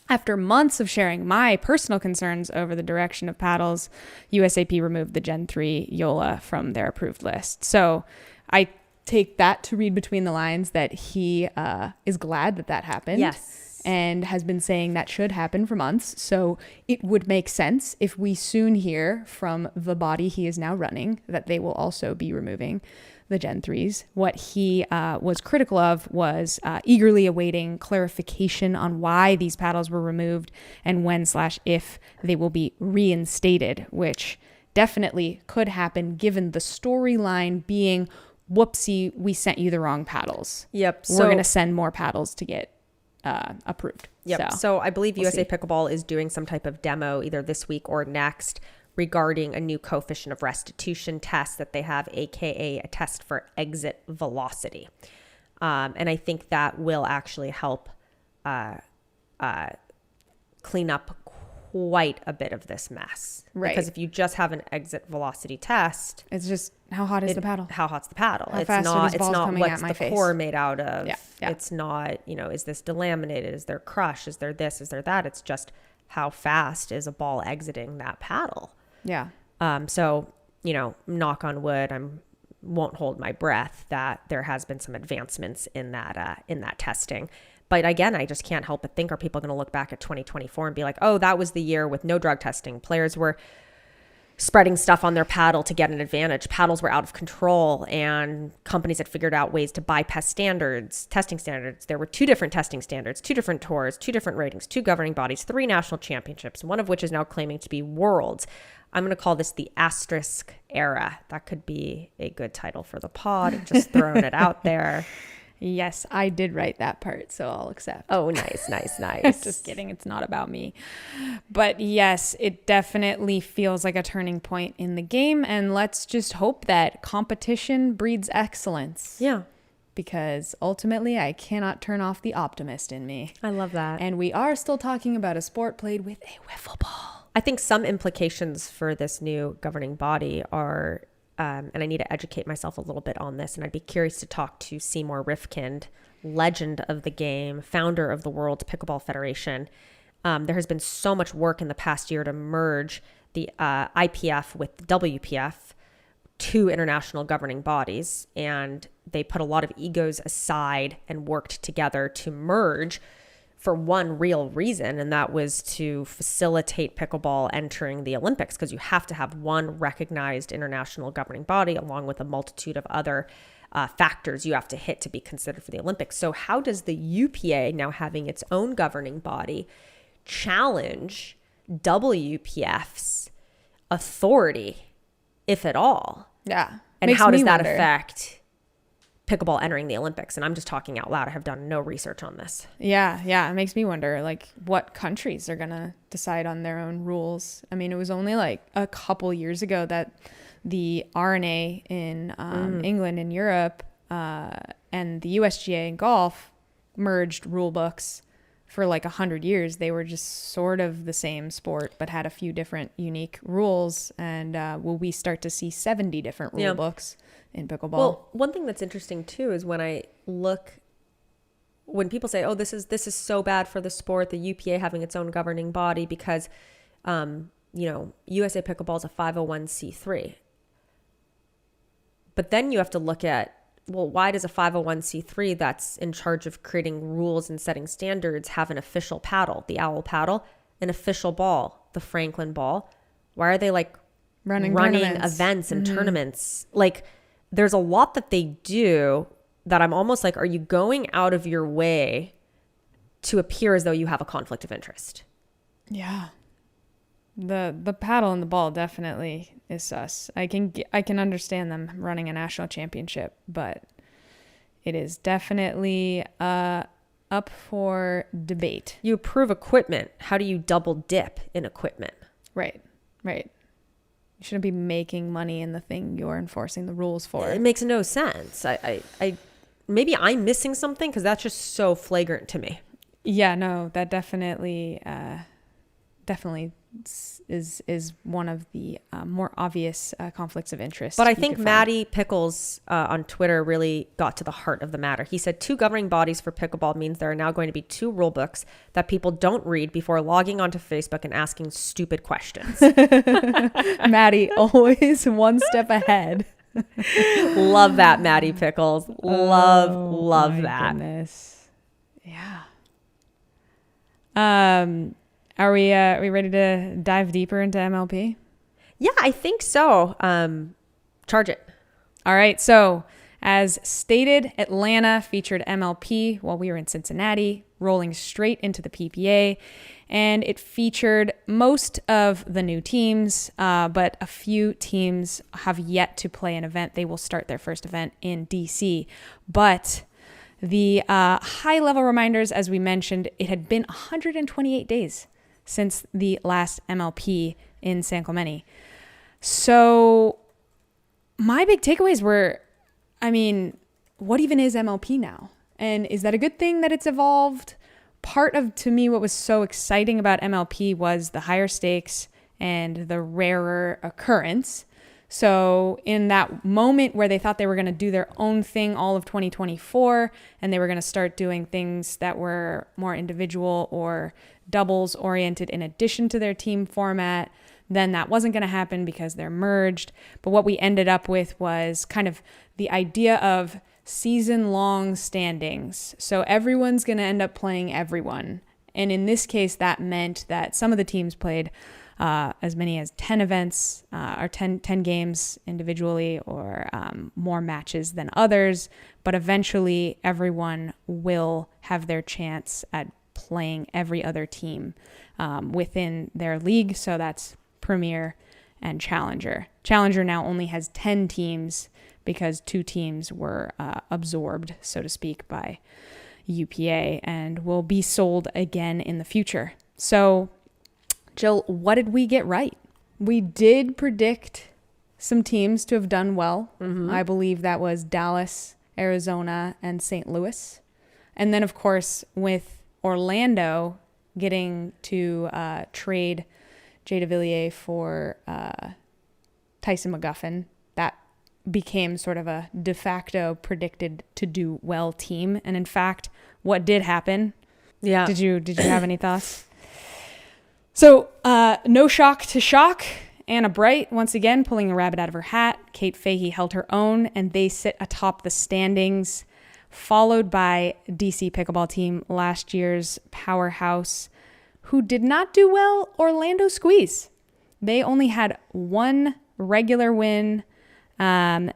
after months of sharing my personal concerns over the direction of paddles, USAP removed the Gen 3 Yola from their approved list. So I take that to read between the lines that he is glad that happened. Yes. And has been saying that should happen for months. So it would make sense if we soon hear from the body he is now running that they will also be removing the Gen 3s. What he was critical of was eagerly awaiting clarification on why these paddles were removed and when/if they will be reinstated, which definitely could happen given the storyline being, whoopsie, we sent you the wrong paddles. Yep. We're going to send more paddles to get approved. Yep. So I believe USA Pickleball is doing some type of demo either this week or next regarding a new coefficient of restitution test that they have, aka a test for exit velocity. And I think that will actually help clean up quite a bit of this mess. Right. Because if you just have an exit velocity test, it's just how hot is the paddle? How hot's the paddle? How fast are these balls coming what's at my the face? core made out of. Yeah. It's not, is this delaminated? Is there crush? Is there this? Is there that? It's just how fast is a ball exiting that paddle? Yeah. So, knock on wood, won't hold my breath that there has been some advancements in that testing. But again, I just can't help but think, are people going to look back at 2024 and be like, oh, that was the year with no drug testing. Players were spreading stuff on their paddle to get an advantage. Paddles were out of control and companies had figured out ways to bypass testing standards. There were 2 different testing standards, 2 different tours, 2 different ratings, 2 governing bodies, 3 national championships, one of which is now claiming to be worlds. I'm going to call this the Asterisk era. That could be a good title for the pod. Just throwing it out there. Yes, I did write that part, so I'll accept. Oh, nice. Just kidding. It's not about me. But yes, it definitely feels like a turning point in the game. And let's just hope that competition breeds excellence. Yeah. Because ultimately, I cannot turn off the optimist in me. I love that. And we are still talking about a sport played with a wiffle ball. I think some implications for this new governing body are, and I need to educate myself a little bit on this, and I'd be curious to talk to Seymour Rifkind, legend of the game, founder of the World Pickleball Federation. There has been so much work in the past year to merge the IPF with the WPF, 2 international governing bodies, and they put a lot of egos aside and worked together to merge for one real reason, and that was to facilitate pickleball entering the Olympics, because you have to have one recognized international governing body along with a multitude of other factors you have to hit to be considered for the Olympics. So how does the UPA, now having its own governing body, challenge WPF's authority, if at all? Yeah. And how does that affect pickleball entering the Olympics? And I'm just talking out loud. I have done no research on this. Yeah. It makes me wonder, what countries are going to decide on their own rules. I mean, it was only a couple years ago that the RNA in England and Europe and the USGA in golf merged rule books for 100 years. They were just sort of the same sport, but had a few different unique rules. And will we start to see 70 different rule books in pickleball? Well, one thing that's interesting too is when people say, oh, this is so bad for the sport, the UPA having its own governing body, because USA Pickleball is a 501c3. But then you have to look at, well, why does a 501c3 that's in charge of creating rules and setting standards have an official paddle, the Owl paddle, an official ball, the Franklin ball? Why are they running events and tournaments? There's a lot that they do that I'm almost are you going out of your way to appear as though you have a conflict of interest? Yeah. The paddle and the ball definitely is sus. I can understand them running a national championship, but it is definitely up for debate. You approve equipment. How do you double dip in equipment? Right. You shouldn't be making money in the thing you're enforcing the rules for. It makes no sense. I maybe I'm missing something because that's just so flagrant to me. Yeah, no, that definitely is one of the more obvious conflicts of interest. But I think Matty Pickles on Twitter really got to the heart of the matter. He said 2 governing bodies for pickleball means there are now going to be 2 rule books that people don't read before logging onto Facebook and asking stupid questions. Matty, always one step ahead. Love that, Matty Pickles. Love my that. Goodness. Yeah. Are we ready to dive deeper into MLP? Yeah, I think so. Charge it. All right. So as stated, Atlanta featured MLP while we were in Cincinnati, rolling straight into the PPA. And it featured most of the new teams, but a few teams have yet to play an event. They will start their first event in DC. But the high-level reminders, as we mentioned, it had been 128 days since the last MLP in San Clemente. So my big takeaways were, what even is MLP now? And is that a good thing that it's evolved? Part of, to me, what was so exciting about MLP was the higher stakes and the rarer occurrence. So in that moment where they thought they were going to do their own thing all of 2024, and they were going to start doing things that were more individual or doubles oriented in addition to their team format, then that wasn't going to happen because they're merged. But what we ended up with was kind of the idea of season-long standings. So everyone's going to end up playing everyone. And in this case, that meant that some of the teams played as many as 10 events or 10 games individually, or more matches than others. But eventually, everyone will have their chance at playing every other team within their league. So that's Premier and Challenger. Challenger now only has 10 teams because 2 teams were absorbed, so to speak, by UPA and will be sold again in the future. So, Jill, what did we get right? We did predict some teams to have done well. Mm-hmm. I believe that was Dallas, Arizona, and St. Louis. And then, of course, with Orlando getting to trade Jay DeVilliers for Tyson McGuffin, that became sort of a de facto predicted to do well team. And in fact, what did happen? Yeah. Did you have any thoughts? So no shock to shock. Anna Bright, once again, pulling a rabbit out of her hat. Kate Fahey held her own, and they sit atop the standings, followed by DC Pickleball team, last year's powerhouse, who did not do well, Orlando Squeeze. They only had 1 regular win and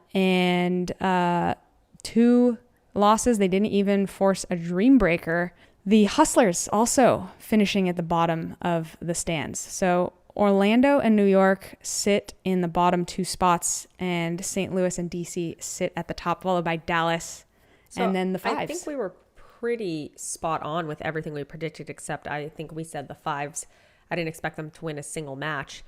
2 losses. They didn't even force a dream breaker. The Hustlers also finishing at the bottom of the stands. So Orlando and New York sit in the bottom 2 spots, and St. Louis and DC sit at the top, followed by Dallas, and then the Fives. I think we were pretty spot on with everything we predicted, except I think we said the Fives. I didn't expect them to win a single match.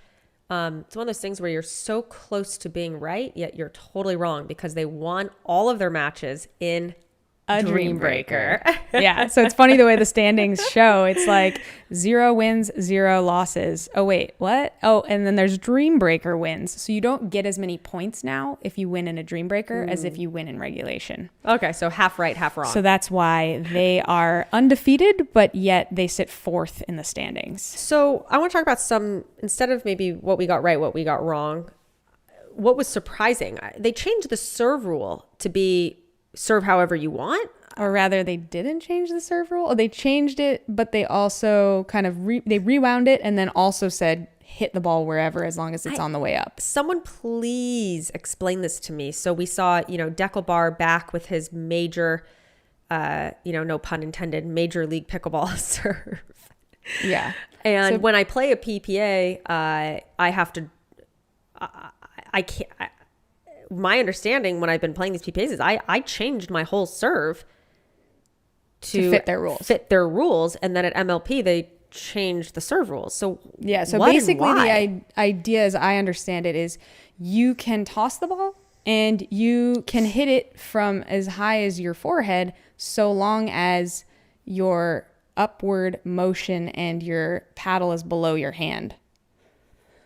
It's one of those things where you're so close to being right, yet you're totally wrong because they won all of their matches in a dream breaker. Yeah. So it's funny the way the standings show. It's like 0 wins, 0 losses. Oh, wait, what? Oh, and then there's dream breaker wins. So you don't get as many points now if you win in a dream breaker as if you win in regulation. Okay. So half right, half wrong. So that's why they are undefeated, but yet they sit 4th in the standings. So I want to talk about some, instead of maybe what we got right, what we got wrong, what was surprising. They changed the serve rule to be serve however you want. Or rather, they didn't change the serve rule. Or they changed it, but they also kind of they rewound it and then also said hit the ball wherever as long as it's on the way up. Someone please explain this to me. So we saw, Deckelbar back with his major, no pun intended, Major League Pickleball serve. Yeah. And when I play a PPA, I have to, I can't, my understanding when I've been playing these PPAs is I changed my whole serve to fit their rules. And then at MLP, they changed the serve rules. So yeah, so what basically and the why? idea as I understand it is you can toss the ball and you can hit it from as high as your forehead so long as your upward motion and your paddle is below your hand.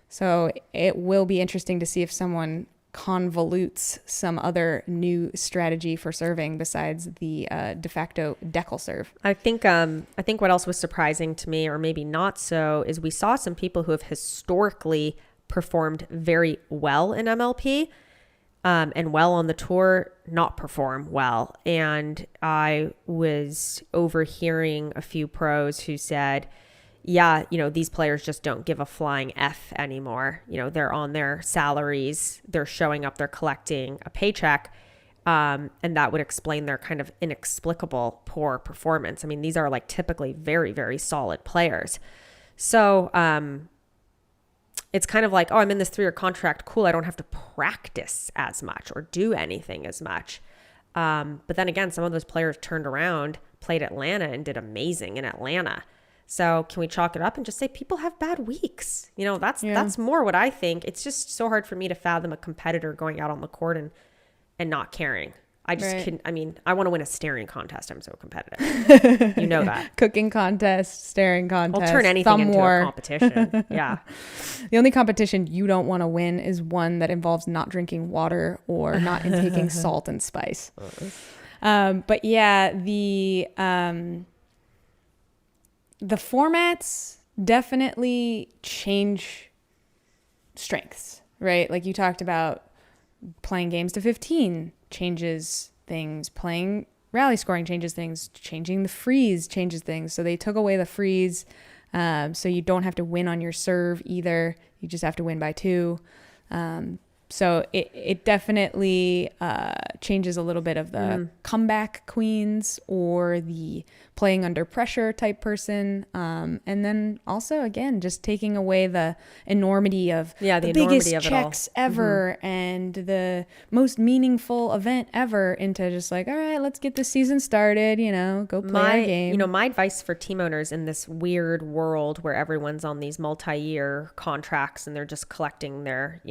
So it will be interesting to see if someone convolutes some other new strategy for serving besides the de facto decal serve. I think what else was surprising to me, or maybe not so, is we saw some people who have historically performed very well in MLP and well on the tour not perform well. And I was overhearing a few pros who said, yeah, these players just don't give a flying F anymore. They're on their salaries, they're showing up, they're collecting a paycheck. And that would explain their kind of inexplicable poor performance. I mean, these are like typically very, very solid players. So it's kind of like, oh, I'm in this 3-year contract. Cool. I don't have to practice as much or do anything as much. But then again, some of those players turned around, played Atlanta and did amazing in Atlanta. So can we chalk it up and just say people have bad weeks? That's more what I think. It's just so hard for me to fathom a competitor going out on the court and not caring. I just couldn't. I mean, I want to win a staring contest. I'm so competitive. You know that. Cooking contest, staring contest. I'll turn anything into a competition. Yeah. The only competition you don't want to win is one that involves not drinking water or not intaking salt and spice. But yeah, the formats definitely change strengths, right? Like you talked about playing games to 15 changes things, playing rally scoring changes things, changing the freeze changes things. So they took away the freeze. So you don't have to win on your serve either. You just have to win by 2. So it definitely changes a little bit of the comeback queens or the playing under pressure type person. And then also, again, just taking away the enormity of the biggest checks ever and the most meaningful event ever into just like, all right, let's get the season started, go play our game. My advice for team owners in this weird world where everyone's on these multi-year contracts and they're just collecting their,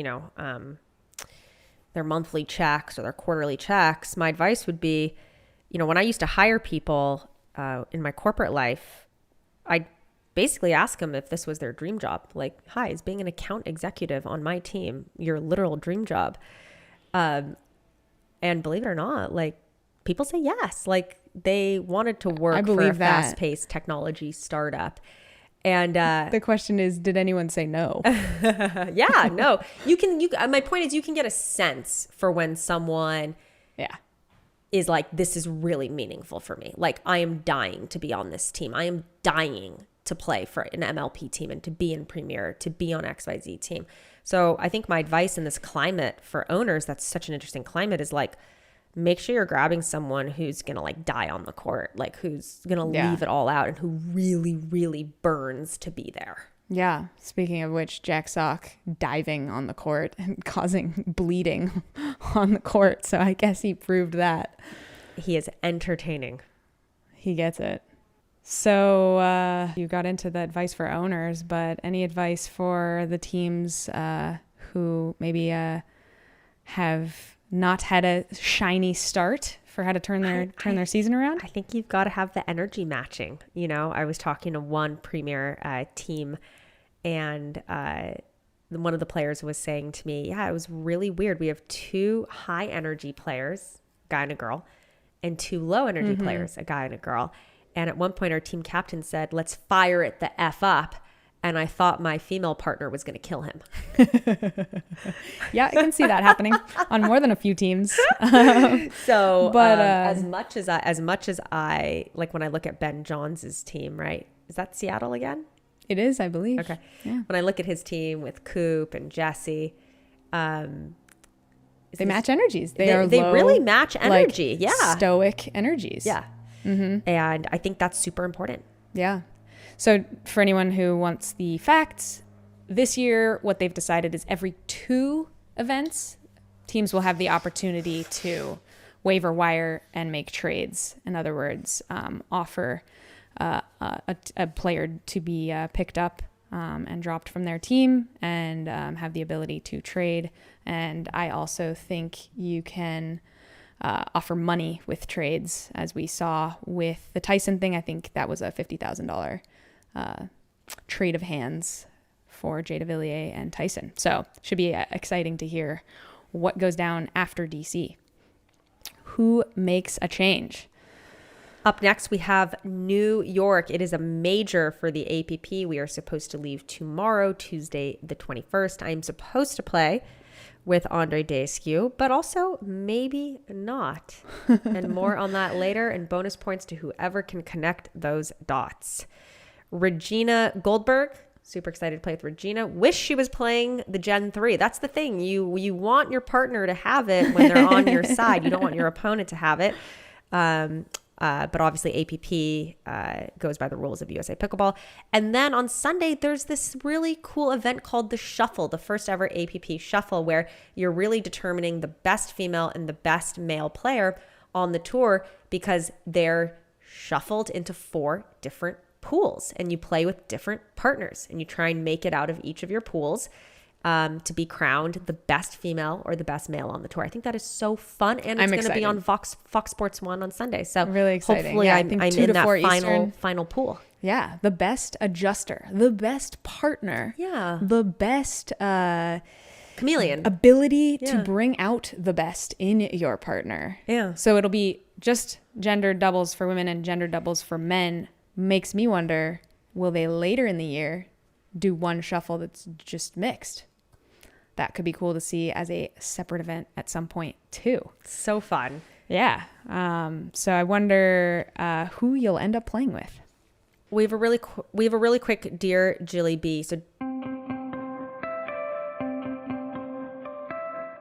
their monthly checks or their quarterly checks, my advice would be, when I used to hire people in my corporate life, I'd basically ask them if this was their dream job. Like, hi, is being an account executive on my team your literal dream job? And believe it or not, like people say yes. Like they wanted to work for a fast-paced technology startup. And the question is, did anyone say no? Yeah, no. My point is you can get a sense for when someone is like, this is really meaningful for me. Like I am dying to be on this team. I am dying to play for an MLP team and to be in Premier, to be on XYZ team. So I think my advice in this climate for owners, that's such an interesting climate, is like, make sure you're grabbing someone who's going to like die on the court, like who's going to leave it all out and who really, really burns to be there. Yeah. Speaking of which, Jack Sock diving on the court and causing bleeding on the court. So I guess he proved that. He is entertaining. He gets it. So you got into the advice for owners, but any advice for the teams who maybe have not had a shiny start for how to turn their season around? I think you've got to have the energy matching. I was talking to one Premier team, and one of the players was saying to me, it was really weird. We have 2 high energy players, guy and a girl, and 2 low energy players, a guy and a girl. And at one point our team captain said, let's fire it the F up. And I thought my female partner was going to kill him. Yeah, I can see that happening on more than a few teams. So, but as much as I like when I look at Ben Johns' team, right? Is that Seattle again? It is, I believe. Okay. Yeah. When I look at his team with Coop and Jesse, they match energies. They really match energy. Like stoic energies. Yeah. Mm-hmm. And I think that's super important. Yeah. So for anyone who wants the facts, this year what they've decided is every 2 events, teams will have the opportunity to waiver wire and make trades. In other words, offer a player to be picked up and dropped from their team and have the ability to trade. And I also think you can offer money with trades, as we saw with the Tyson thing. I think that was a $50,000 trade of hands for Jay DeVilliers and Tyson. So should be exciting to hear what goes down after DC. Who makes a change? Up next, we have New York. It is a major for the APP. We are supposed to leave tomorrow, Tuesday the 21st. I'm supposed to play with Andre Daescu, but also maybe not. And more on that later, and bonus points to whoever can connect those dots. Regina Goldberg. Super excited to play with Regina. Wish she was playing the Gen 3. That's the thing. You want your partner to have it when they're on your side. You don't want your opponent to have it. But obviously APP goes by the rules of USA Pickleball. And then on Sunday, there's this really cool event called the Shuffle, the first ever APP Shuffle, where you're really determining the best female and the best male player on the tour because they're shuffled into 4 different pools, and you play with different partners, and you try and make it out of each of your pools to be crowned the best female or the best male on the tour. I think that is so fun, and it's going to be on Fox Sports 1 on Sunday. So really exciting. Hopefully, I'm in that final pool. Yeah, the best adjuster, the best partner, the best chameleon ability to bring out the best in your partner. Yeah. So it'll be just gender doubles for women and gender doubles for men. Makes me wonder, will they later in the year do one shuffle that's just mixed? That could be cool to see as a separate event at some point too. So fun. Yeah. So I wonder who you'll end up playing with. We have a really quick Dear JILLYB. So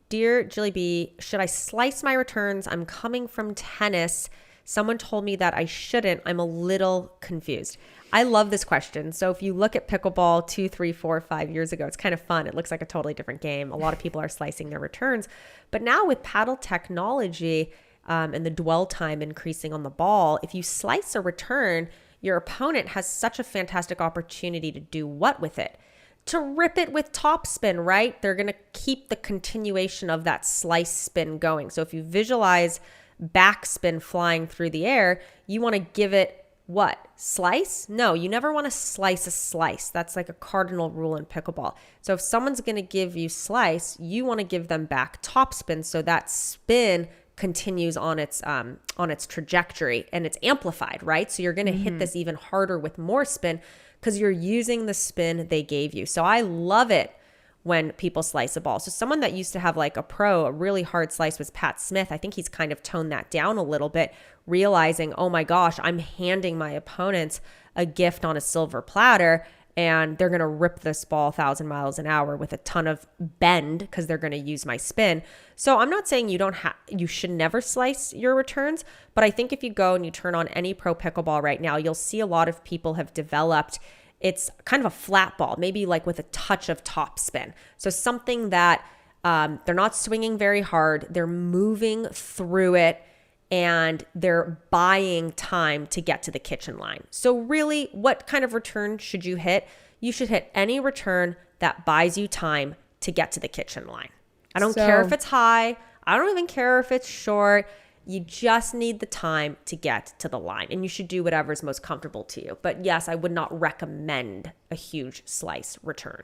Dear JILLYB, should I slice my returns? I'm coming from tennis. Someone told me that I shouldn't. I'm a little confused. I love this question. So if you look at pickleball 2, 3, 4, 5 years ago, it's kind of fun. It looks like a totally different game. A lot of people are slicing their returns. But now with paddle technology and the dwell time increasing on the ball, if you slice a return, your opponent has such a fantastic opportunity to do what with it? To rip it with topspin, right? They're going to keep the continuation of that slice spin going. So if you visualize backspin flying through the air, you want to give it what? Slice? No, you never want to slice a slice. That's like a cardinal rule in pickleball. So if someone's going to give you slice, you want to give them back topspin so that spin continues on its trajectory and it's amplified, right? So you're going to hit this even harder with more spin because you're using the spin they gave you. So I love it when people slice a ball. So someone that used to have like a really hard slice was Pat Smith. I think he's kind of toned that down a little bit, realizing, oh my gosh, I'm handing my opponents a gift on a silver platter and they're going to rip this ball 1,000 miles an hour with a ton of bend because they're going to use my spin. So I'm not saying you should never slice your returns, but I think if you go and you turn on any pro pickleball right now, you'll see a lot of people have developed it's kind of a flat ball, maybe like with a touch of topspin. So something that they're not swinging very hard, they're moving through it, and they're buying time to get to the kitchen line. So really, what kind of return should you hit? You should hit any return that buys you time to get to the kitchen line. I don't care if it's high. I don't even care if it's short. You just need the time to get to the line, and you should do whatever is most comfortable to you. But yes, I would not recommend a huge slice return.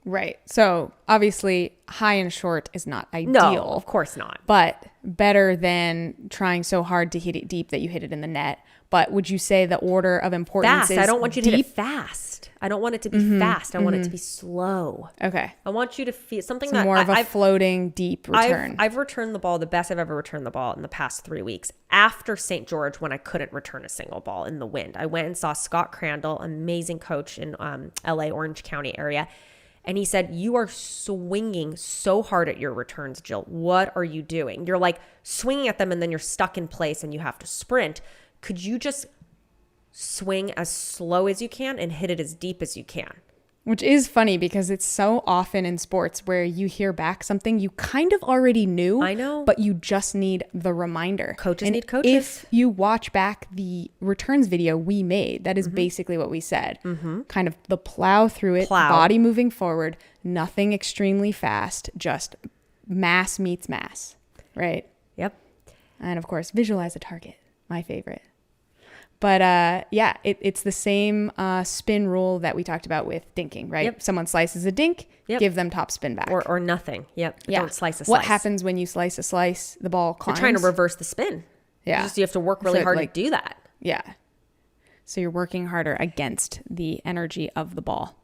Right. So obviously high and short is not ideal. No, of course not. But better than trying so hard to hit it deep that you hit it in the net. But would you say the order of importance is I don't want you to deep? hit it fast. I don't want it to be fast. I want it to be slow. Okay. I want you to feel something so that more of a floating deep return. I've returned the ball, the best I've ever returned the ball in the past 3 weeks after St. George when I couldn't return a single ball in the wind. I went and saw Scott Crandall, amazing coach in LA, Orange County area. And he said, you are swinging so hard at your returns, Jill. What are you doing? You're like swinging at them and then you're stuck in place and you have to sprint. Could you just swing as slow as you can and hit it as deep as you can. Which is funny because it's so often in sports where you hear back something you kind of already knew. I know. But you just need the reminder. Coaches and need coaches. If you watch back the returns video we made, that is basically what we said. Kind of the plow through it, body moving forward, nothing extremely fast, just mass meets mass, right? Yep. And of course, visualize a target, my favorite. But yeah, it's the same spin rule that we talked about with dinking, right? Yep. Someone slices a dink, give them top spin back. Or nothing. Yep. Yeah. Don't slice a slice. What happens when you slice a slice? The ball climbs. You're trying to reverse the spin. Yeah. You have to work really hard to do that. Yeah. So you're working harder against the energy of the ball.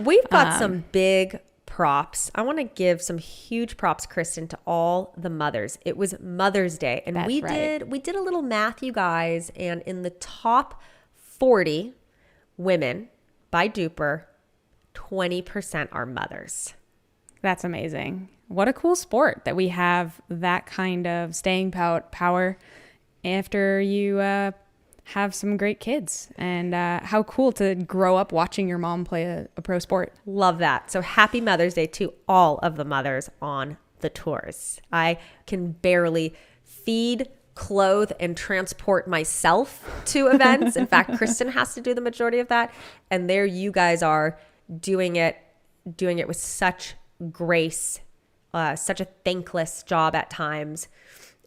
We've got some big props. I want to give some huge props, Kristen, to all the mothers. It was Mother's Day, and we did a little math, you guys, and in the top 40 women by Duper, 20% are mothers. That's amazing. What a cool sport that we have that kind of staying power after you have some great kids, and how cool to grow up watching your mom play a pro sport. Love that. So happy Mother's Day to all of the mothers on the tours. I can barely feed, clothe, and transport myself to events. In fact, Kristen has to do the majority of that. And there you guys are doing it with such grace, such a thankless job at times.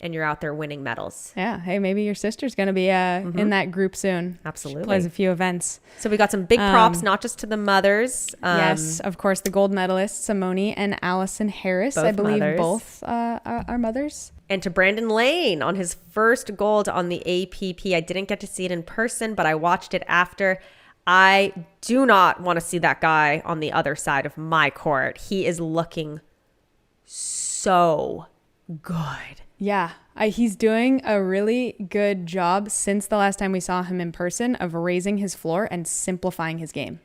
And you're out there winning medals. Yeah. Hey, maybe your sister's going to be in that group soon. Absolutely. She plays a few events. So we got some big props, not just to the mothers. Yes, of course, the gold medalists, Simone and Allison Harris. I believe mothers. both are mothers. And to Brandon Lane on his first gold on the APP. I didn't get to see it in person, but I watched it after. I do not want to see that guy on the other side of my court. He is looking so good. Yeah, he's doing a really good job since the last time we saw him in person of raising his floor and simplifying his game.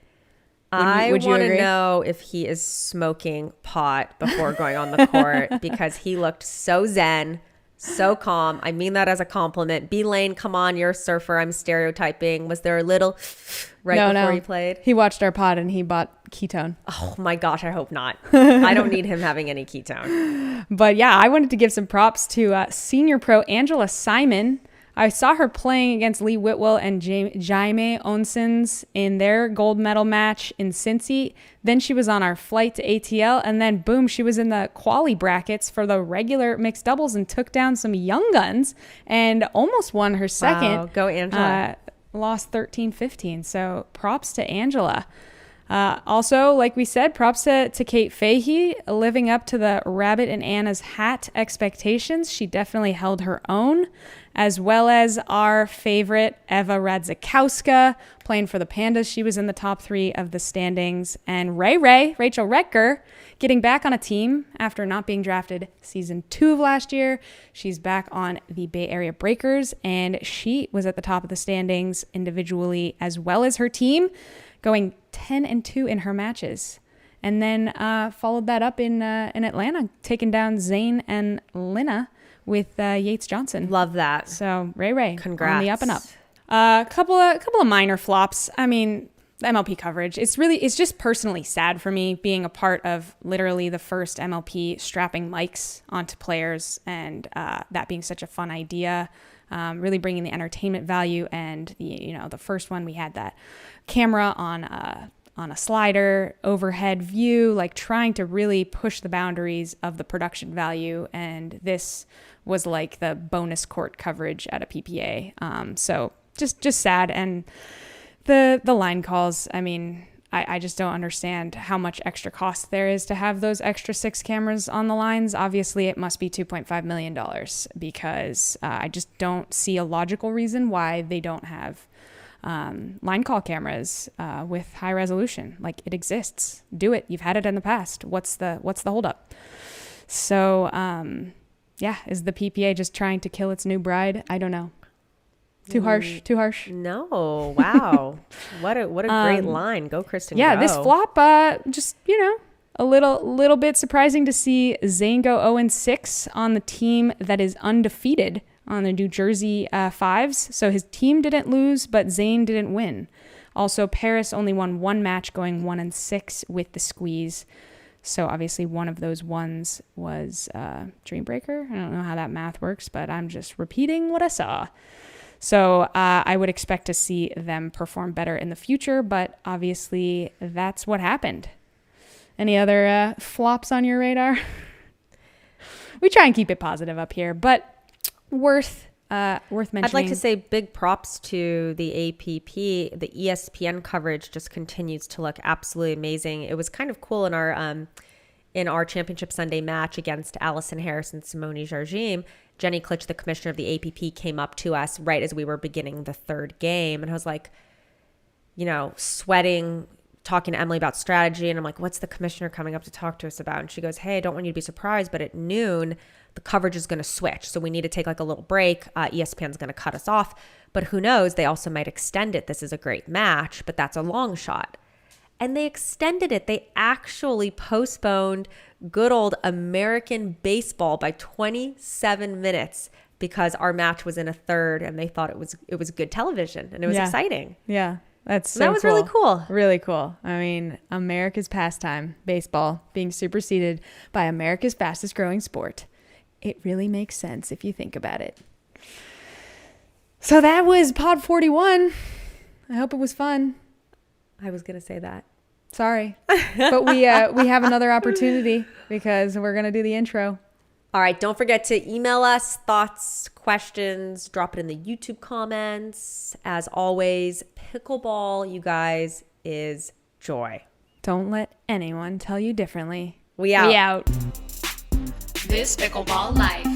I want to know if he is smoking pot before going on the court because he looked so zen, so calm. I mean that as a compliment. B Lane, come on, you're a surfer. I'm stereotyping. Was there a little before he played? He watched our pod and he bought ketone. Oh my gosh, I hope not. I don't need him having any ketone. But yeah, I wanted to give some props to senior pro Angela Simon. I saw her playing against Lee Whitwell and Jaime Onsens in their gold medal match in Cincy. Then she was on our flight to ATL, and then boom, she was in the quali brackets for the regular mixed doubles and took down some young guns and almost won her second. Wow, go Angela. Lost 13-15. So props to Angela. Also, like we said, props to Kate Fahey, living up to the Rabbit and Anna's hat expectations. She definitely held her own, as well as our favorite Eva Radzikowska playing for the Pandas. She was in the top 3 of the standings. And Rachel Retker, getting back on a team after not being drafted season 2 of last year. She's back on the Bay Area Breakers, and she was at the top of the standings individually as well as her team, going 10-2 in her matches. And then followed that up in Atlanta, taking down Zane and Lina with Yates Johnson. Love that. So Ray, congrats. On the up and up. A couple of minor flops. I mean, MLP coverage. It's just personally sad for me being a part of literally the first MLP strapping mics onto players, and that being such a fun idea. Really bringing the entertainment value, and the first one we had that camera on a slider overhead view, like trying to really push the boundaries of the production value. And this was like the bonus court coverage at a PPA. So just sad. And the line calls, I mean, I just don't understand how much extra cost there is to have those extra 6 cameras on the lines. Obviously, it must be $2.5 million because I just don't see a logical reason why they don't have line call cameras with high resolution. Like, it exists. Do it. You've had it in the past. What's the holdup? So, is the PPA just trying to kill its new bride? I don't know. Too harsh. No. Wow. What a great line. Go, Kristen. Yeah, go. this flop, just, A little bit surprising to see Zane go 0-6 on the team that is undefeated on the New Jersey Fives. So his team didn't lose, but Zane didn't win. Also, Paris only won one match, going 1-6 with the squeeze. So obviously one of those ones was Dreambreaker. I don't know how that math works, but I'm just repeating what I saw. So I would expect to see them perform better in the future, but obviously that's what happened. Any other flops on your radar? We try and keep it positive up here, but worth mentioning. I'd like to say big props to the APP. The ESPN coverage just continues to look absolutely amazing. It was kind of cool in our Championship Sunday match against Allison Harris and Simone Jardim. Jenny Klitsch, the commissioner of the APP, came up to us right as we were beginning the third game. And I was like, sweating, talking to Emily about strategy. And I'm like, what's the commissioner coming up to talk to us about? And she goes, hey, I don't want you to be surprised, but at noon, the coverage is going to switch. So we need to take like a little break. ESPN's going to cut us off. But who knows? They also might extend it. This is a great match, but that's a long shot. And they extended it. They actually postponed good old American baseball by 27 minutes because our match was in a third and they thought it was good television and it was exciting. Yeah. That was really cool. Really cool. I mean, America's pastime, baseball, being superseded by America's fastest growing sport. It really makes sense if you think about it. So that was Pod 41. I hope it was fun. I was going to say that. Sorry. But we have another opportunity because we're going to do the intro. All right. Don't forget to email us thoughts, questions, drop it in the YouTube comments. As always, pickleball, you guys, is joy. Don't let anyone tell you differently. We out. We out. This Pickleball Life.